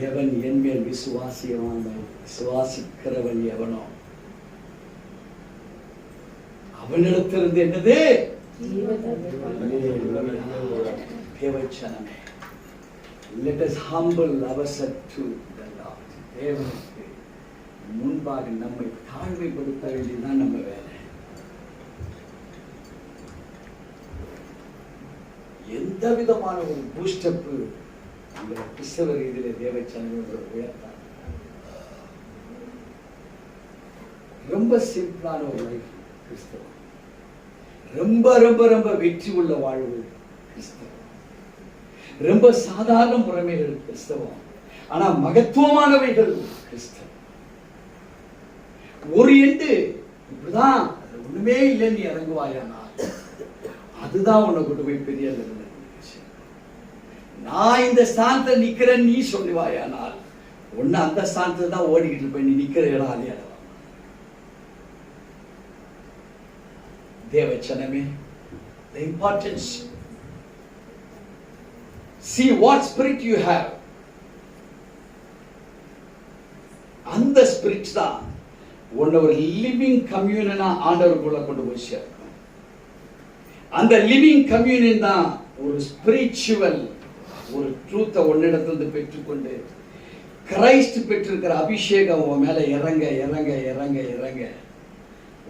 எவன் என் மேல் விசுவாசிக்கிறவன் எவனோ அவனிடத்திலிருந்து என்னது தேவச்சனமே. Let us humble ourselves to the Lord. தேவனுக்கு முன்பாக நம்மை தாழ்மைப்படுத்த வேண்டியதுதான் நம்ம வேலை. எந்த விதமான ஒரு பூஸ்டப் கிறிஸ்தவ ரீதியில தேவச்சனங்களோட உயர்த்தார். ரொம்ப சிம்பிளான ஒரு லைஃப் கிறிஸ்தவம். ரொம்ப ரொம்ப ரொம்ப வெற்றி உள்ள வாழ்வு கிறிஸ்தவம். ரொம்ப சாதாரண முறைமைகள் கிறிஸ்தவம். ஆனா மகத்துவமானவைகள் கிறிஸ்தவம். ஒரு எண்டு இப்படிதான் ஒண்ணுமே இல்லைன்னு இறங்குவாயானால் அதுதான் உன்னை கொண்டு போய் பெரிய லெவலில். நான் இந்த ஸ்தானத்தில் நிக்கிறேன் நீ சொல்லுவாயானால் ஒன்னு அந்த ஸ்தானத்துல தான் ஓடிக்கிட்டு போய் நீ நிக்கிற இடம் அதே இடம். தேவச்சனமே, the importance, see what spirit you have. அந்த ஸ்பிரிட் தான் உன்னை ஒரு லிவிங் கம்யூனா ஆண்டவருக்குள்ள கொண்டு போய் சேர்க்கும். அந்த லிவிங் கம்யூனியன் தான் ஒரு ஸ்பிரிச்சுவல் ஒரு ட்ரூத்தை ஒன்னிடத்திலிருந்து பெற்றுக்கொண்டு கிரைஸ்ட் பெற்றிருக்கிற அபிஷேகம் உன் மேல இறங்க இறங்க இறங்க இறங்க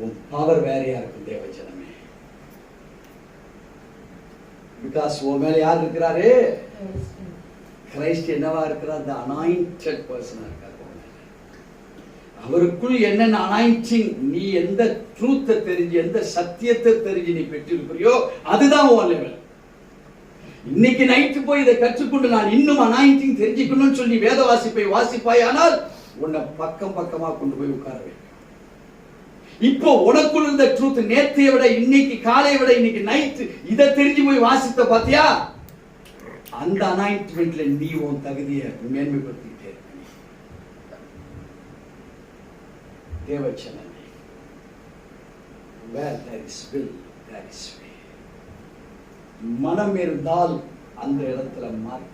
உன் பவர் வேறையா இருக்கும் தேவஜனமே. பிகாஸ் உன் மேல யார் இருக்கிறாரு? கிரைஸ்ட் என்னவா இருக்கிறார்? the anointed person இருக்காரு. அவருக்குள் என்னென்ன அனாயிண்டிங், நீ எந்த ட்ரூத்தை தெரிஞ்சு எந்த சத்தியத்தை தெரிஞ்சு நீ பெற்றிருக்கிறியோ அதுதான் உன் லெவல். இன்னைக்கு நைட்டு போய் இதை கற்றுக்கொண்டு நான் இன்னும் அனாயிண்டிங் தெரிஞ்சுக்கணும்னு சொல்லி வேத வாசிப்பை வாசிப்பாய், ஆனால் உன்னை பக்கம் பக்கமா கொண்டு போய் உட்கார வைக்கும். இப்போ உனக்குள்ள இருந்த ட்ரூத் நேற்றைய விட இன்னைக்கு காலையை விட இன்னைக்கு நைட் இதை தெரிஞ்சு போய் வாசித்த பாத்தியா, அந்த அனாயின்மெண்ட்ல நீ உன் தகுதியை மேன்மைப்படுத்திக்கிட்டே இருக்க. தேவச்சனமே, where there is will there is way. மனம் இருந்தால் அந்த இடத்துல மாறி.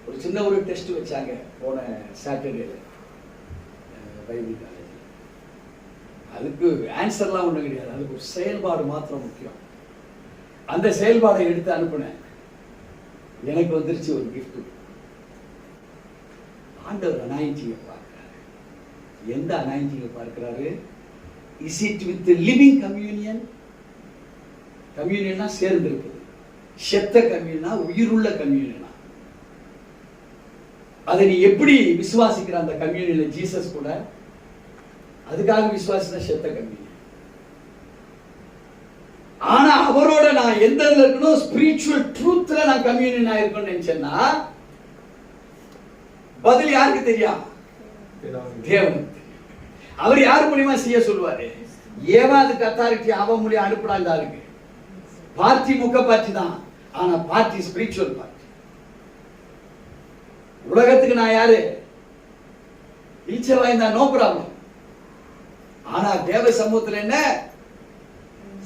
ஒரு சின்ன ஒரு டெஸ்ட் வச்சாங்க போன சாட்டர்டேல பைபிள் காலேஜ். அதுக்கு ஆன்சர்லாம் ஒன்றும் கிடையாது, அதுக்கு ஒரு செயல்பாடு மாத்திரம் முக்கியம். அந்த செயல்பாடை எடுத்து அனுப்புனேன். எனக்கு வந்துருச்சு ஒரு கிஃப்ட். ஆண்டவர் அனாயிண்டிங்கை பார்க்கிறாரு. எந்த அனாயிண்டிங்கை பார்க்கிறாரு? Is it with living communion? கம்யூனியனா சேர்ந்து இருக்குது. செத்த கம்யூனியனா உயிருள்ள கம்யூனியனா? அதை நீ எப்படி விசுவாசிக்கிற? அந்த கம்யூனியன்ல ஜீசஸ் கூட அதுக்காக விசுவாசினா செத்த கம்யூனியன். ஆனா அவரோட நான் எந்த இருக்கணும்? ஸ்பிரிச்சுவல் ட்ரூத்ல நான் கம்யூனியன் ஆயிருக்கணும்னு நினைச்சேன்னா பதில் யாருக்கு தெரியும்? தேவனுக்கு. அவர் யார் மூலியமா செய்ய சொல்லுவாரு? ஏன் அதுக்கு அத்தாரிட்டி அவன் மூலியம் அனுப்புறாங்க. இருக்கு பார்ட்டி முக்க பார்ட்டி தான், ஆனா பார்ட்டி ஸ்பிரிச்சுவல் பார்ட்டி. உலகத்துக்கு நான் யாரு? ஈச்சல் வாய்ந்தா நோ ப்ராப்ளம். ஆனா தேவ சமூகத்தில் என்ன?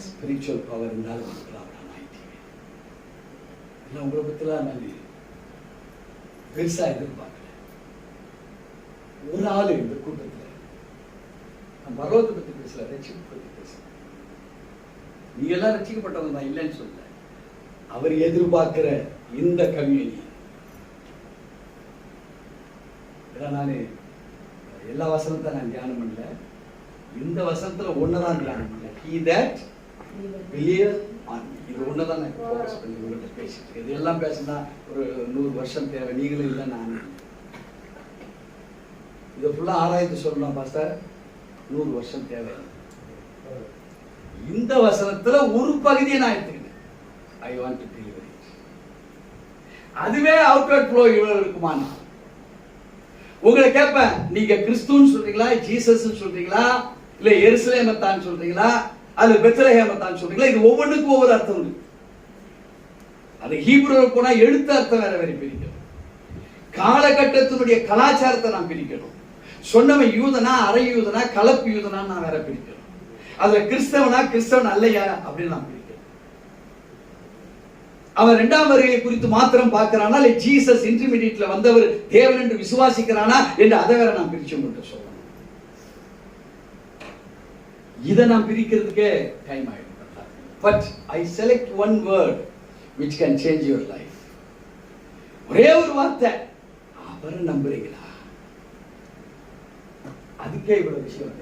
ஸ்பிரிச்சுவல் பவர் இருந்தாலும் உங்களை பத்திலாம் நான் பெருசா எதிர்பார்க்கல. ஒரு ஆளு இந்த கூட்டத்தில் நான் பரவத்தை பத்தி பேசல, ரட்சிப்பு பத்தி பேசல. நீங்க எல்லாம் ரட்சிக்கப்பட்டவங்க தான், இல்லைன்னு சொல்ல. அவர் எதிர்பார்க்கிற இந்த கம்யூனியன். நான் எல்லா வசனத்தை நான் தியானம் பண்ணல, இந்த வசனத்துல ஒண்ணுதான் தியானம் பண்ணல. He that believeth on me. இது ஒண்ணுதான் நான் ஃபோக்கஸ் பண்ணி உங்கள்கிட்ட பேசிட்டு. இதெல்லாம் பேசினா ஒரு 100 வருஷம் தேவை. நீங்களும் இல்லை, நானும் இல்லை. இதை ஃபுல்லா ஆராய்ச்சி சொல்லணும் பாஸ்டர், 100 வருஷம் தேவை. இந்த வசனத்துல ஒரு பகுதியை நான் எடுத்துக்கிட்டேன். I want to deliver it. அதுவே அவுட்வர்ட் ஃப்ளோ இவ்வளவு இருக்குமானா? உங்களை கேட்பேன், நீங்க கிறிஸ்துன்னு சொல்றீங்களா, ஜீசஸ் சொல்றீங்களா, இல்ல எருசலேமத்தான் சொல்றீங்களா, அல்லது பெத்லஹேமத்தான் சொல்றீங்களா? இது ஒவ்வொன்றுக்கும் ஒவ்வொரு அர்த்தம் இருக்கு. அது ஹீப்ருல போனா எழுத்து அர்த்தம் வேற வேற பிரிக்கணும். காலகட்டத்தினுடைய கலாச்சாரத்தை நான் பிரிக்கணும். சொன்னவன் யூதனா, அரை யூதனா, கலப்பு யூதனா நான் வேற பிரிக்கணும். அதுல கிறிஸ்தவனா, கிறிஸ்தவன் அல்லையா அப்படின்னு நான் பிரிக்கணும். அவன் இரண்டாம் வருகை குறித்து மாத்திரம் பார்க்கிறானா, இல்லை ஜீசஸ் இன்டர்மீடியட்ல வந்தவர் தேவன் என்று விசுவாசிக்கிறானா என்று அதை வேற நான் பிரிச்சு உங்கள்கிட்ட சொல்லணும். இதை நான் பிரிக்கிறதுக்கே டைம் ஆயிடும். But I select one word which can change your life. ஒரே ஒரு வார்த்தை, அவரை நம்புறீங்களா? அதுக்கே இவ்வளவு விஷயம்.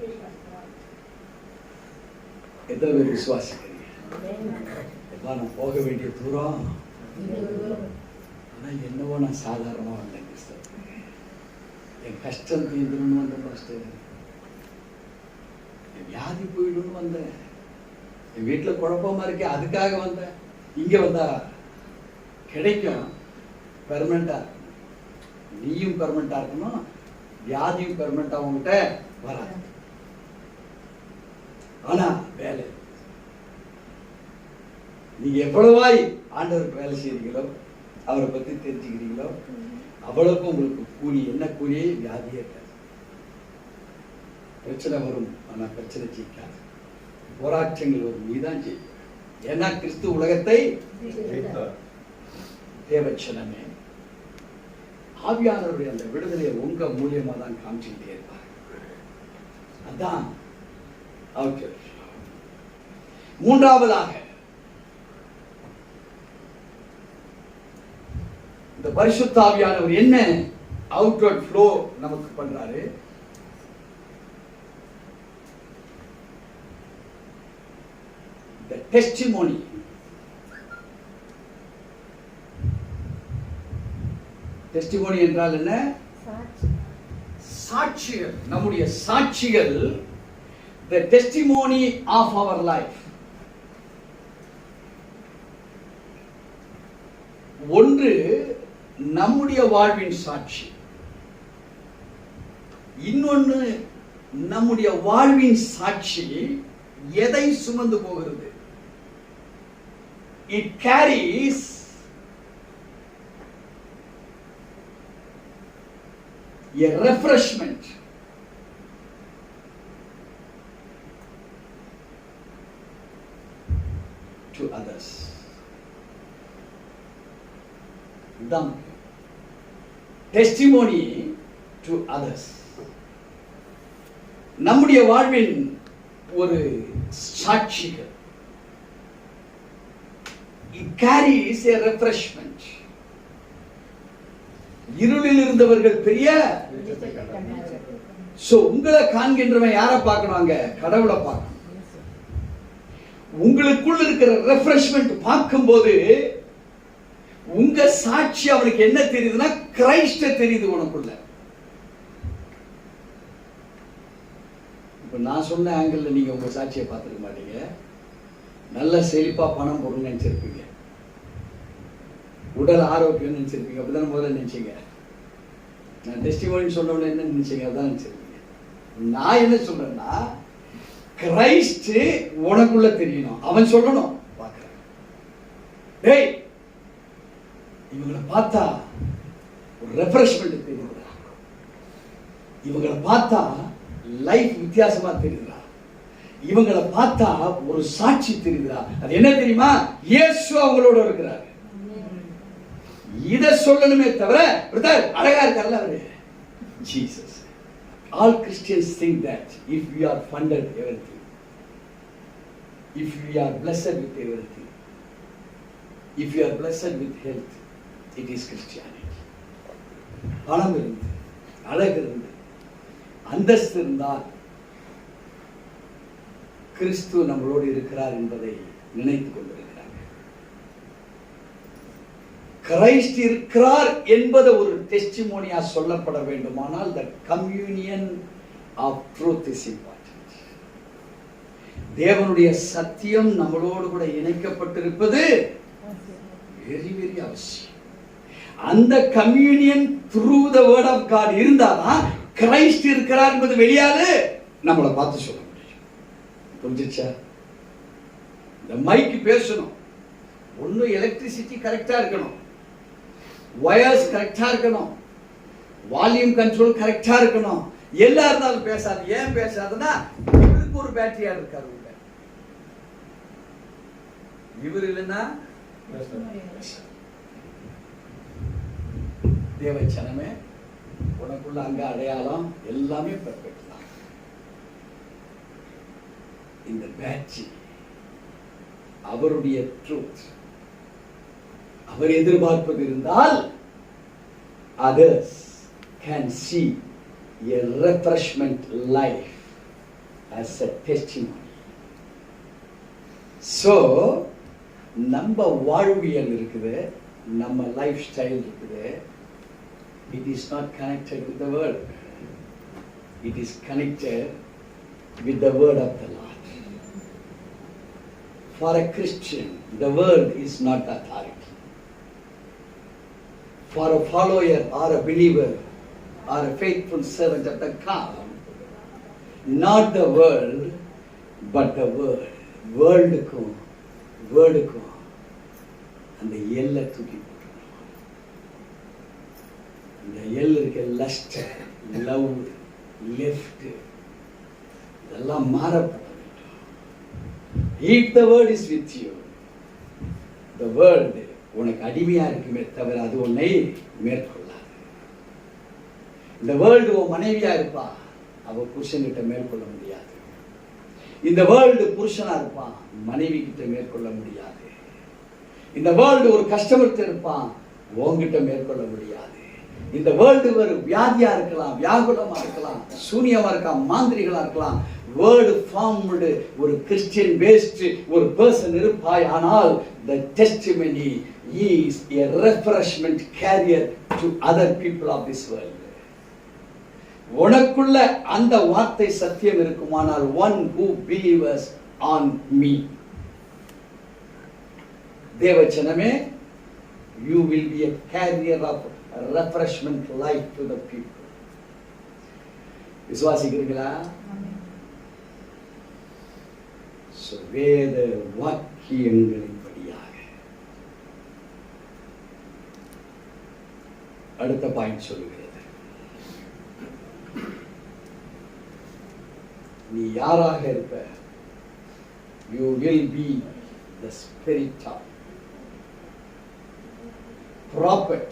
எத்தனை பேர் விசுவாசிக்கிறீங்க? நான் போக வேண்டிய தூரம். ஆனா என்னவோ நான் சாதாரணமா வந்தேன் கிறிஸ்தவ. என் கஷ்டம் தீர்ந்துன்னு வந்தேன் பாஸ்டர். என் வியாதி போயிடும்னு வந்தேன். என் வீட்டுல குழப்பமா இருக்கேன், அதுக்காக வந்தேன். இங்க வந்தா கிடைக்கும், பெர்மனண்டா. நீயும் பெர்மனண்டா இருக்கணும், வியாதியும் பெர்மனண்டா உங்ககிட்ட வராது. ஆனா வேலை, நீங்க எவ்வளவாய் ஆண்டவருக்கு வேலை செய்றீங்களோ, அவரை பத்தி தெரிஞ்சுக்கிறீங்களோ, அவ்வளவுக்கு உங்களுக்கு கூலி. என்ன கூலி? வியாதியே இருக்காது. பிரச்சனை வரும், ஆனா பிரச்சனை ஜெயிக்காது. போராட்டங்கள் வரும், நீதான் ஜெயிக்க. ஏன்னா கிறிஸ்து உலகத்தை தேவச்சனமே. ஆவியானவருடைய அந்த விடுதலையை உங்க மூலியமா தான் காமிச்சுட்டே இருப்பார். அதான் மூன்றாவதாக இந்த பரிசுத்த ஆவியானவர் என்ன அவுட்வர்ட் ஃப்ளோ நமக்கு பண்றாரு? The testimony. Testimony என்றால் என்ன? சாட்சிகள். நம்முடைய சாட்சிகள். The testimony of our life. ஒன்று நம்முடைய வாழ்வின் சாட்சி, இன்னொன்று நம்முடைய வாழ்வின் சாட்சி எதை சுமந்து போகிறது? It carries a refreshment. To others. Testimony to others. நம்முடைய வாழ்வின் ஒரு சாட்சிகள். It carries a refreshment. இருளில் இருந்தவர்கள் பெரிய சோ உங்களை காண்கின்றவன் யாரை பார்க்கணுங்க? கடவுளை பார்க்கணும். உங்களுக்குள்ள இருக்கிற ரெஃப்ரெஷ்மெண்ட் பார்க்கும்போது உங்க சாட்சி அவனுக்கு என்ன தெரியுதுன்னா கிரைஸ்ட தெரியுது உனக்குள்ள. இப்ப நான் சொன்ன ஆங்கிள் நீங்க உங்க சாட்சியை பார்த்துக்க மாட்டீங்க. நல்ல செழிப்பா பணம் பொருள் நினைச்சிருப்பீங்க, உடல் ஆரோக்கியம் நினைச்சிருப்பீங்க. அப்படிதான் முதல்ல நினைச்சீங்க. நான் டெஸ்டிமோனி சொன்னவன என்ன நினைச்சீங்க? அதான் நினைச்சிருப்பீங்க. நான் என்ன சொல்றேன்னா கிரைஸ்ட் உனக்குள்ள தெரியணும். அவன் சொல்லணும், பார்க்கிறேன், டேய் இவங்களை பார்த்தா ஒரு ரெஃப்ரெஷ்மெண்ட் தெரியுதுடா, இவங்களை பார்த்தா லைஃப் வித்தியாசமா தெரியுதுடா, இவங்களை பார்த்தா ஒரு சாட்சி தெரியுதுடா. அது என்ன தெரியுமா? இயேசு அவங்களோட இருக்கிறாரு. இத சொல்லணுமே தவிர பிரதர் அழகா இருக்கார்ல அவரு, Jesus. All Christians think that if we are funded everything. if we are blessed with everything, if you are blessed with health, it is Christianity. பணம் இருந்து, அழகு இருந்து, அந்தஸ்து இருந்தால் கிறிஸ்து நம்மளோடு இருக்கிறார் என்பதை நினைத்துக் கொண்டிருக்கிறாங்க. கிரைஸ்ட் இருக்கிறார் என்பது ஒரு டெஸ்டிமோனியா சொல்லப்பட வேண்டுமானால் the communion of truth is important. தேவனுடைய சத்தியம் நம்மளோடு கூட இணைக்கப்பட்டிருப்பது வெரி வெரி அவசியம். அந்த communion through the word of God இருந்தாதான் கிரைஸ்ட் இருக்கிறார் என்பது வெளியாது நம்மளை பார்த்து சொல்ல முடியும். புரிஞ்சுச்சா? இந்த மைக்கு பேசணும், ஒண்ணு எலக்ட்ரிசிட்டி கரெக்டா இருக்கணும், வயர்ஸ் கரெக்டா இருக்கணும், வால்யூம் கண்ட்ரோல் கரெக்டா இருக்கணும். எல்லா இருந்தாலும் பேசாது. ஏன் பேசாதுன்னா இவருக்கு ஒரு பேட்டரியா இருக்காரு உள்ள, இவர் இல்லைன்னா தேவச்சனமே உனக்குள்ள அங்க அடையாளம் எல்லாமே பெர்ஃபெக்ட் தான். இந்த பேட்டரி அவருடைய ட்ரூத், அவர் எதிர்பார்ப்பது இருந்தால் others can see a refreshment life as a testimony. So நம்ம வாழ்வியல் இருக்குது, நம்ம லைஃப் ஸ்டைல் இருக்குது, it is not connected with the world, it is connected with the word of the Lord. For a Christian, the word is not authority. For a follower or a believer or a faithful servant of the God, not the world but the word. வேர்ல்டுக்கும் அந்த எல்லை தூக்கி போட்டுருணும். இந்த L இருக்க lost, love, left இதெல்லாம் மாறப்பட வேண்டும். If the word is with you, the world உனக்கு அடிமையா இருக்குமே தவிர அது உன்னை மேற்கொள்ளாது. இந்த வேர்ல்டு உன் மனைவியா இருப்பா, அவ புருஷன்கிட்ட மேற்கொள்ள முடியாது. இந்த வேர்ல்டு புருஷனா இருப்பான், மனைவி கிட்ட மேற்கொள்ள முடியாது. இந்த வேர்ல்டு ஒரு கஸ்டமர்கிட்ட இருப்பான், உன்கிட்ட மேற்கொள்ள முடியாது. இந்த வேர்ல்டு ஒரு வியாதியா இருக்கலாம், வியாகுலமா இருக்கலாம், சூனியமா இருக்கலாம், மாந்திரிகளா இருக்கலாம். வேர்டு ஃபார்ம்டு ஒரு கிறிஸ்டியன் பேஸ்ட் ஒரு பர்சன் இருப்பாய், ஆனால் the testimony is a refreshment carrier to other people of this world. உனக்குள்ள அந்த வார்த்தை சத்தியம் இருக்குமானால் one who believes on me, தேவச்சனமே, you will be a carrier of refreshment life to the people. விசுவாசிக்கிறீங்களா? வேத வாக்கியங்களின்படியாக அடுத்த பாயிண்ட் சொல்லுகிறது. நீ யாராக இருப்ப? You will be the spirit of prophet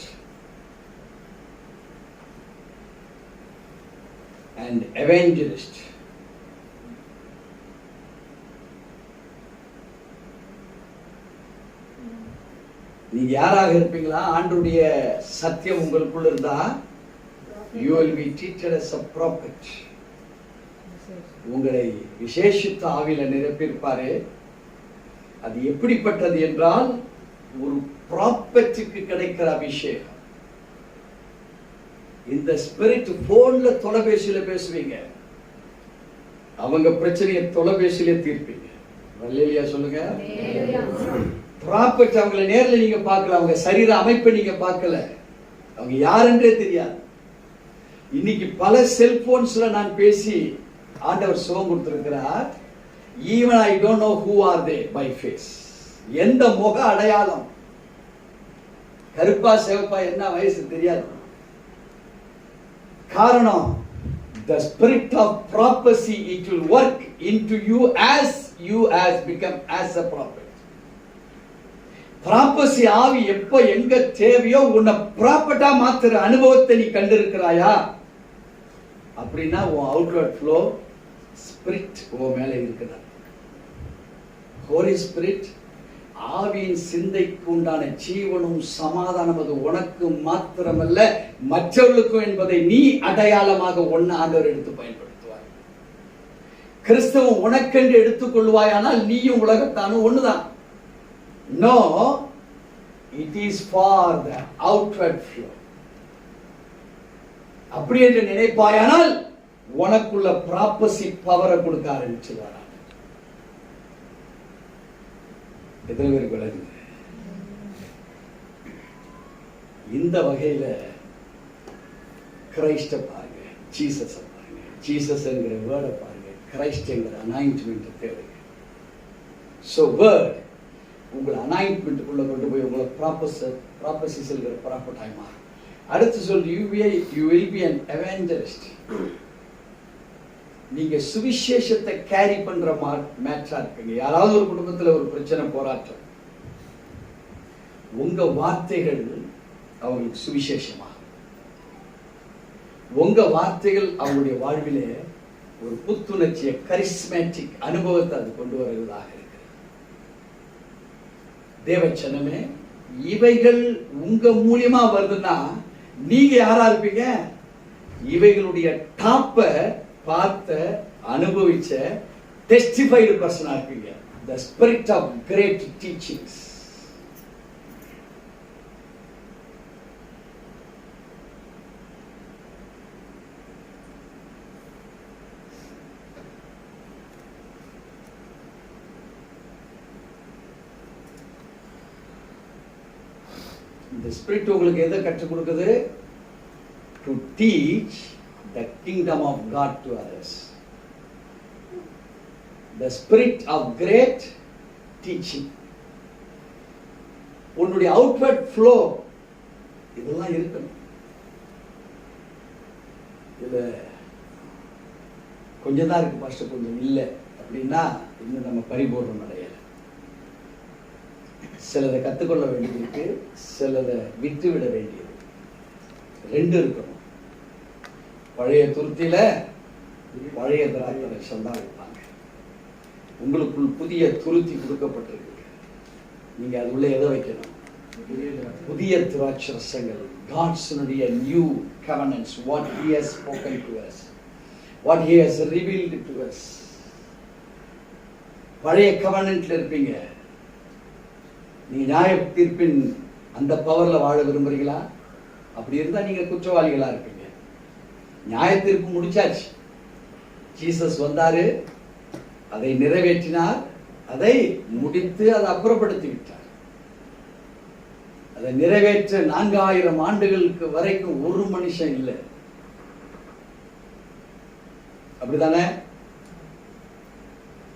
and evangelist. நீங்க யாராக இருப்பீங்களா? ஆண்டவருடைய சத்தியம் உங்களுக்குள்ள இருந்தா you will be treated as a prophet. உங்களை விசேஷித்த ஆவியில நிரப்பியிருப்பாரு. அது எப்படிப்பட்டது என்றால் ஒரு ப்ராப்பர்ட்டிக்கு கிடைக்கிற அபிஷேகம். இந்த ஸ்பிரிட் போன்ல தொலைபேசியில பேசுவீங்க, அவங்க பிரச்சனையை தொலைபேசியில தீர்ப்பீங்க. அல்லேலூயா சொல்லுங்க. ப்ராப்பர்ட்டி அவங்களை நேரில் நீங்க பார்க்கல, அவங்க சரீர அமைப்பை நீங்க பார்க்கல, அவங்க யாருன்றே தெரியாது. இன்னைக்கு பல செல்போன்ஸ்ல நான் பேசி ஆண்டவர் சுகம் கொடுத்திருக்கிறார். Even I don't know who are they by face. எந்த முக அடையாளம், கருப்பா சிவப்பா என்ன வயசு தெரியாது. காரணம், the spirit of prophecy, it will work into you as become as a prophet. ப்ராப்பர்சி ஆவி எப்ப எங்க தேவையோ உன்னை ப்ராப்பர்ட்டா மாத்துற அனுபவத்தை நீ கண்டிருக்கிறாயா? அப்படின்னா உன் அவுட்வர்ட் ஃப்ளோ ஸ்பிரிட் உன் மேல இருக்குதா? ஹோலி ஸ்பிரிட் ஆவியின் சிந்தைக்கு உண்டான ஜீவனும் சமாதானம் அது உனக்கு மாத்திரமல்ல மற்றவர்களுக்கும் என்பதை நீ அடையாளமாக ஒன்னு ஆண்டவர் எடுத்து பயன்படுத்துவார். கிறிஸ்தவம் உனக்கென்று எடுத்துக்கொள்வாயானால் நீயும் உலகத்தானும் ஒண்ணுதான். No, it is for the outward flow. அப்படி என்று நினைப்பாயானால் உனக்குள்ள ப்ராப்பசி பவரை கொடுக்க ஆரம்பிச்சுவார். எத்தனை பேருக்கு விளங்குது? இந்த வகையில கிரைஸ்ட பாருங்க, ஜீசஸ் பாருங்க, ஜீசஸ் என்கிற வேர்டை பாருங்க, கிரைஸ்ட் என்கிற அனாயின்ட்மெண்ட் தேடுங்க. சோ வேர்ட் உங்களை அனாயின்ட்மெண்ட்டுக்குள்ள கொண்டு போய் உங்களை ப்ராப்பசி செல்கிற ப்ராப்பர்ட்டாய் மாறும். அடுத்து சொல்லி you will be an evangelist. நீங்க சுவிசேஷத்தை கேரி பண்ற மேட்சா இருப்பீங்க. யாராவது ஒரு குடும்பத்துல ஒரு பிரச்சனை, போராட்டம், உங்க வார்த்தைகள் அவங்களுக்கு சுவிசேஷமா, உங்க வார்த்தைகள் அவங்களுடைய வாழ்விலே ஒரு புத்துணர்ச்சியை, கரிஸ்மேட்டிக் அனுபவத்தை அது கொண்டு வருவதாக இருக்கு. தேவச்சனமே, இவைகள் உங்க மூலியமா வருதுன்னா நீங்க யாரா இருப்பீங்க? இவைகளுடைய டாப்ப பார்த்த, அனுபவிச்ச, டெஸ்டிஃபைடு பர்சனா இருப்பீங்க. The spirit of great teachings. இந்த ஸ்பிரிட் உங்களுக்கு எதை கற்றுக் கொடுக்குது? To teach the kingdom of God to others. The spirit of great teaching. உன்னுடைய அவுட்வர்ட் ஃப்ளோ இதெல்லாம் இருக்கணும். இதுல கொஞ்சம் தான் இருக்கு பாஸ்டர், கொஞ்சம் இல்லை அப்படின்னா இன்னும் நம்ம பரிபூர்ணம் அடையல. சிலதை கற்றுக்கொள்ள வேண்டியிருக்கு, சிலதை விட்டு விட வேண்டியது, ரெண்டு இருக்கணும். பழைய துருத்தியில பழைய திராட்சரசம் தான் வைப்பாங்க. உங்களுக்குள் புதிய துருத்தி கொடுக்கப்பட்டிருக்கு. நீங்க அதுக்குள்ள எதை வைக்கணும்? புதிய திராட்சரசங்கள். God's-னுடைய new covenants, what he has spoken to us, what he has revealed to us. பழைய கவனன்ட்ல இருப்பீங்க. நீங்க நியாய தீர்ப்பின் அந்த பவர்ல வாழ விரும்புறீங்களா? அப்படி இருந்தா நீங்க குற்றவாளிகளா இருப்பீங்க. நியாய தீர்ப்பு முடிச்சாச்சு. ஜீசஸ் வந்தாரு, அதை நிறைவேற்றினார், அதை முடித்து அதை அப்புறப்படுத்தி விட்டார். அதை நிறைவேற்ற 4000 ஆண்டுகளுக்கு வரைக்கும் ஒரு மனுஷன் இல்லை. அப்படிதானே?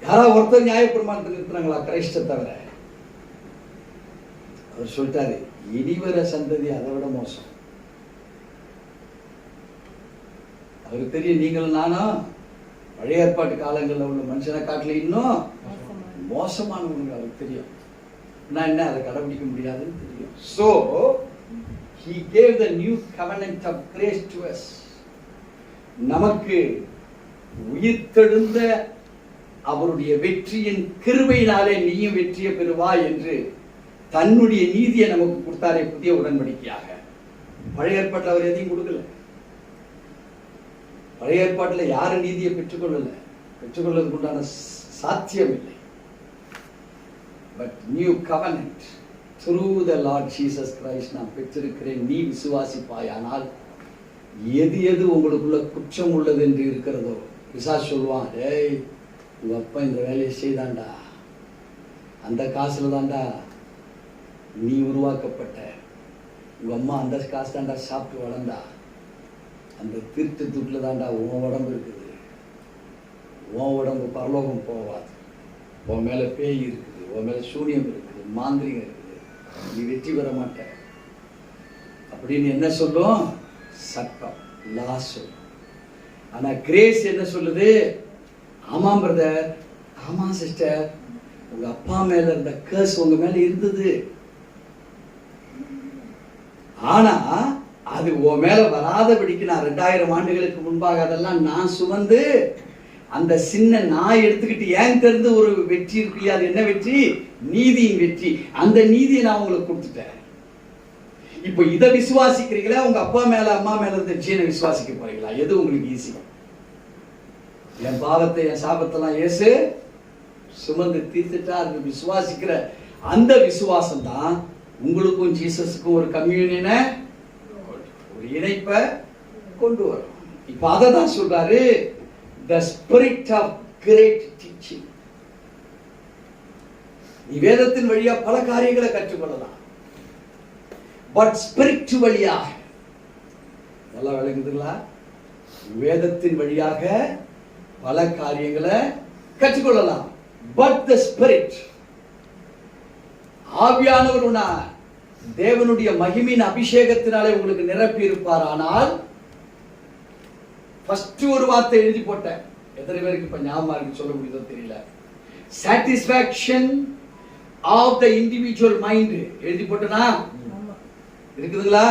யாராவது ஒருத்தர் நியாயப்பிரமாணத்தை நிறுத்துறாங்களா? கிரைஸ்ட தவிர. அவர் சொல்லிட்டாரு, இனிவர சந்ததி அதை விட மோசம். அவருக்கு தெரியும், நீங்களும் நானும் பழைய ஏற்பாட்டு காலங்களில் உள்ள மனுஷனை காட்டில இன்னும் மோசமானவங்க. அவருக்கு தெரியும். நான் என்ன அதை கடைபிடிக்க முடியாதுன்னு தெரியும். So he gave the new covenant of grace to us. நமக்கு உயிர்த்தெழுந்த அவருடைய வெற்றியின் கிருபையினாலே நீயும் வெற்றியை பெறுவாய் என்று தன்னுடைய நீதியை நமக்கு கொடுத்தாரே புதிய உடன்படிக்கையாக. பழைய ஏற்பாட்டில் அவர் எதையும் கொடுக்கல. பழைய ஏற்பாட்டில் யாரும் நீதியை பெற்றுக்கொள்வதற்கு உண்டான சாத்தியம் இல்லை. But new covenant through the Lord Jesus Christ நான் பெற்றிருக்கிறேன். நீ விசுவாசிப்பாயானால் எது எது உங்களுக்குள்ள குற்றம் உள்ளது என்று இருக்கிறதோ, பிசாசு சொல்லுவான், டேய் உங்க அப்பா இந்த வேலையை செய்தாண்டா, அந்த காசுல தாண்டா நீ உருவாக்கப்பட்ட, உங்க அம்மா அந்த காசு தாண்டா சாப்பிட்டு வளர்ந்தா, அந்த திருட்டு துட்டுல தாண்டா உன் உடம்பு இருக்குது, உன் உடம்பு பரலோகம் போவாது, உன் மேல பேய் இருக்குது, உன் மேல சூனியம் இருக்குது, மாந்திரிகம் இருக்குது, நீ வெற்றி பெற மாட்ட அப்படின்னு என்ன சொல்லும்? சட்டம், லா சொல்லும். ஆனா கிரேஸ் என்ன சொல்லுது? ஆமாம் பிரதர், ஆமா சிஸ்டர், உங்க அப்பா மேல இருந்த கர்ஸ் உங்க மேல இருந்தது, ஆனா அது உன் மேல வராதபடிக்கு நான் 2000 ஆண்டுகளுக்கு முன்பாக அதெல்லாம் நான் சுமந்து அந்த சின்ன நாய் எடுத்துக்கிட்டு என்கிட்ட இருந்து ஒரு வெற்றி இருக்கு இல்லையா, அது என்ன வெற்றி? நீதியின் வெற்றி. அந்த நீதியை நான் உங்களுக்கு கொடுத்துட்டேன். இப்போ இதை விசுவாசிக்கிறீங்களா, உங்க அப்பா மேல அம்மா மேல இருந்த ஜீனை விசுவாசிக்க போறீங்களா? எது உங்களுக்கு ஈஸி? என் பாவத்தை என் சாபத்தெல்லாம் இயேசு சுமந்து தீர்த்துட்டா அது விசுவாசிக்கிற அந்த விசுவாசம் தான் உங்களுக்கும் ஜீசஸுக்கும் ஒரு கம்யூனியனை, ஒரு இணைப்பை கொண்டு வரும். இப்ப அதை தான் சொல்றாரு, the spirit of great teaching. நீ வேதத்தின் வழியா பல காரியங்களை கற்றுக்கொள்ளலாம், பட் ஸ்பிரிச்சுவலியாக நல்லா விளங்குதுங்களா? வேதத்தின் வழியாக பல காரியங்களை கற்றுக்கொள்ளலாம், பட் த ஸ்பிரிட், ஆவியானவர் தேவனுடைய மகிமையின் அபிஷேகத்தினாலே உங்களுக்கு நிரப்பி இருப்பார். ஆனால் ஃபர்ஸ்ட் ஒரு வார்த்தை எழுதி போட்டேன், எத்தனை பேருக்கு இப்ப ஞாபகம் இருக்கு சொல்ல முடியுதோ தெரியல. Satisfaction of the individual mind எழுதி போட்டனா இருக்குதுங்களா?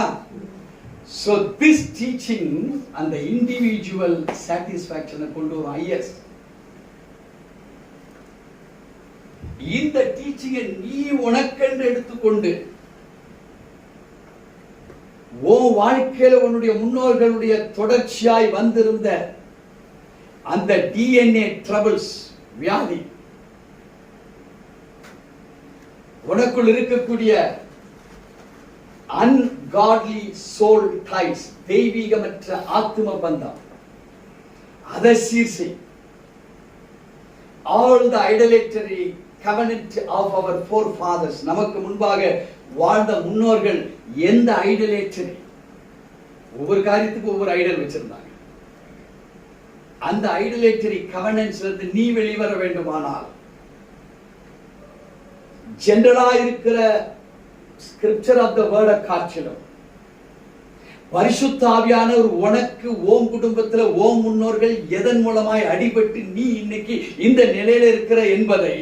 So this teaching அந்த இண்டிவிஜுவல் சாட்டிஸ்பாக்சனை கொண்டு வரும். ஐஎஸ், இந்த டீச்சிங்கை நீ உனக்கென்று எடுத்துக்கொண்டு உன் வாழ்க்கையில உன்னுடைய முன்னோர்களுடைய தொடர்ச்சியாய் வந்திருந்த அந்த டிஎன்ஏ ட்ரபிள்ஸ், வியாதி, உனக்குள் இருக்கக்கூடிய ungodly soul ties, தெய்வீகமற்ற ஆத்ம பந்தம், அதை சீர் செய். all the idolatry covenant of our forefathers, நமக்கு முன்பாக வாழ்ந்த முன்னோர்கள் எந்த ஐடலேட்டரி, ஒவ்வொரு காரியத்துக்கு ஒவ்வொரு ஐடல் வச்சிருந்தாங்க. அந்த ஐடலேட்டரி கவர்னன்ஸ்ல இருந்து நீ வெளிவர வேண்டுமானால் ஜெனரலா இருக்கிற ஸ்கிரிப்சர் ஆஃப் த வேர்ட் காட்சிலும் பரிசுத்த ஆவியானவர் உனக்கு ஓம் குடும்பத்துல ஓம் முன்னோர்கள் எதன் மூலமாய் அடிபட்டு நீ இன்னைக்கு இந்த நிலையில இருக்கிற என்பதை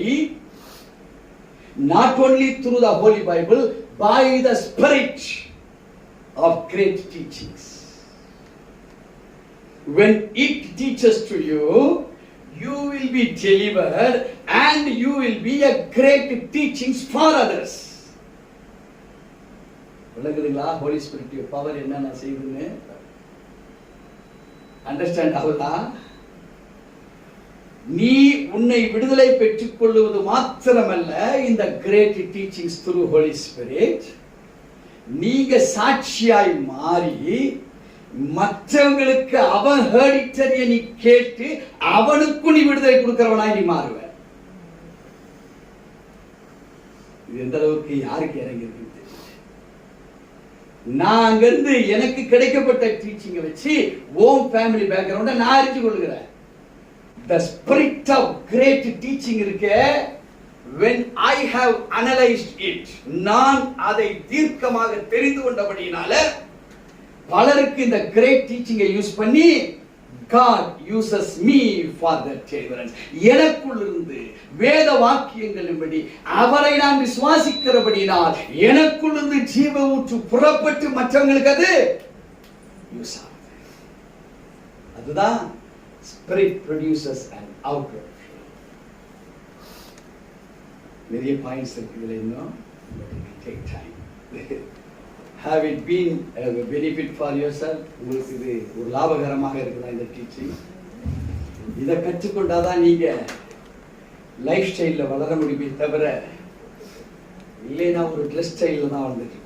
not only through the Holy Bible, by the spirit of great teachings. When it teaches to you, you will be delivered and you will be a great teachings for others. விளங்குதுங்களா? ஹோலி ஸ்பிரிட் பவர் என்னென்ன செய்யுதுன்னு understand ஆகுதா? நீ உன்னை விடுதலை பெற்றுக் கொள்வது மாத்திரமல்ல, இந்த great teachings through holy spirit நீங்க சாட்சியாய் மாறி மற்றவங்களுக்கு அவன் ஹேடிட்டரிய நீ கேட்டு அவனுக்கு நீ விடுதலை கொடுக்கிறவனாய் நீ மாறுவ. இது எந்த அளவுக்கு யாருக்கு இறங்கி இருக்கு? நான் அங்கிருந்து எனக்கு கிடைக்கப்பட்ட டீச்சிங்கை வச்சு ஓம் ஃபேமிலி பேக்ரவுண்ட நான் அறிஞ்சு கொள்கிறேன். The spirit of great teaching இருக்கே, when I have analyzed it, நான் அதை தீர்க்கமாக தெரிந்து கொண்டபடியினால பலருக்கு இந்த great teaching யூஸ் பண்ணி God uses me for the deliverance. எனக்குள் இருந்து வேத வாக்கியங்களின்படி அவரை நான் விசுவாசிக்கிறபடியினால் எனக்குள் இருந்து ஜீவ ஊற்று புறப்பட்டு மற்றவங்களுக்கு அது யூஸ் ஆகுது. அதுதான் Spirit produces an outward flow. நிறைய பாயிண்ட்ஸ் இருக்குதுல இன்னும், but it will take time. Have it been a benefit for yourself? உங்களுக்கு இது ஒரு லாபகரமாக இருக்குதா இந்த டீச்சிங்? இதை கற்றுக்கொண்டாதான் நீங்க லைஃப் ஸ்டைல்ல வளர முடியுமே தவிர இல்லைன்னா ஒரு ட்ரெஸ் ஸ்டைல்ல தான் வந்துட்டு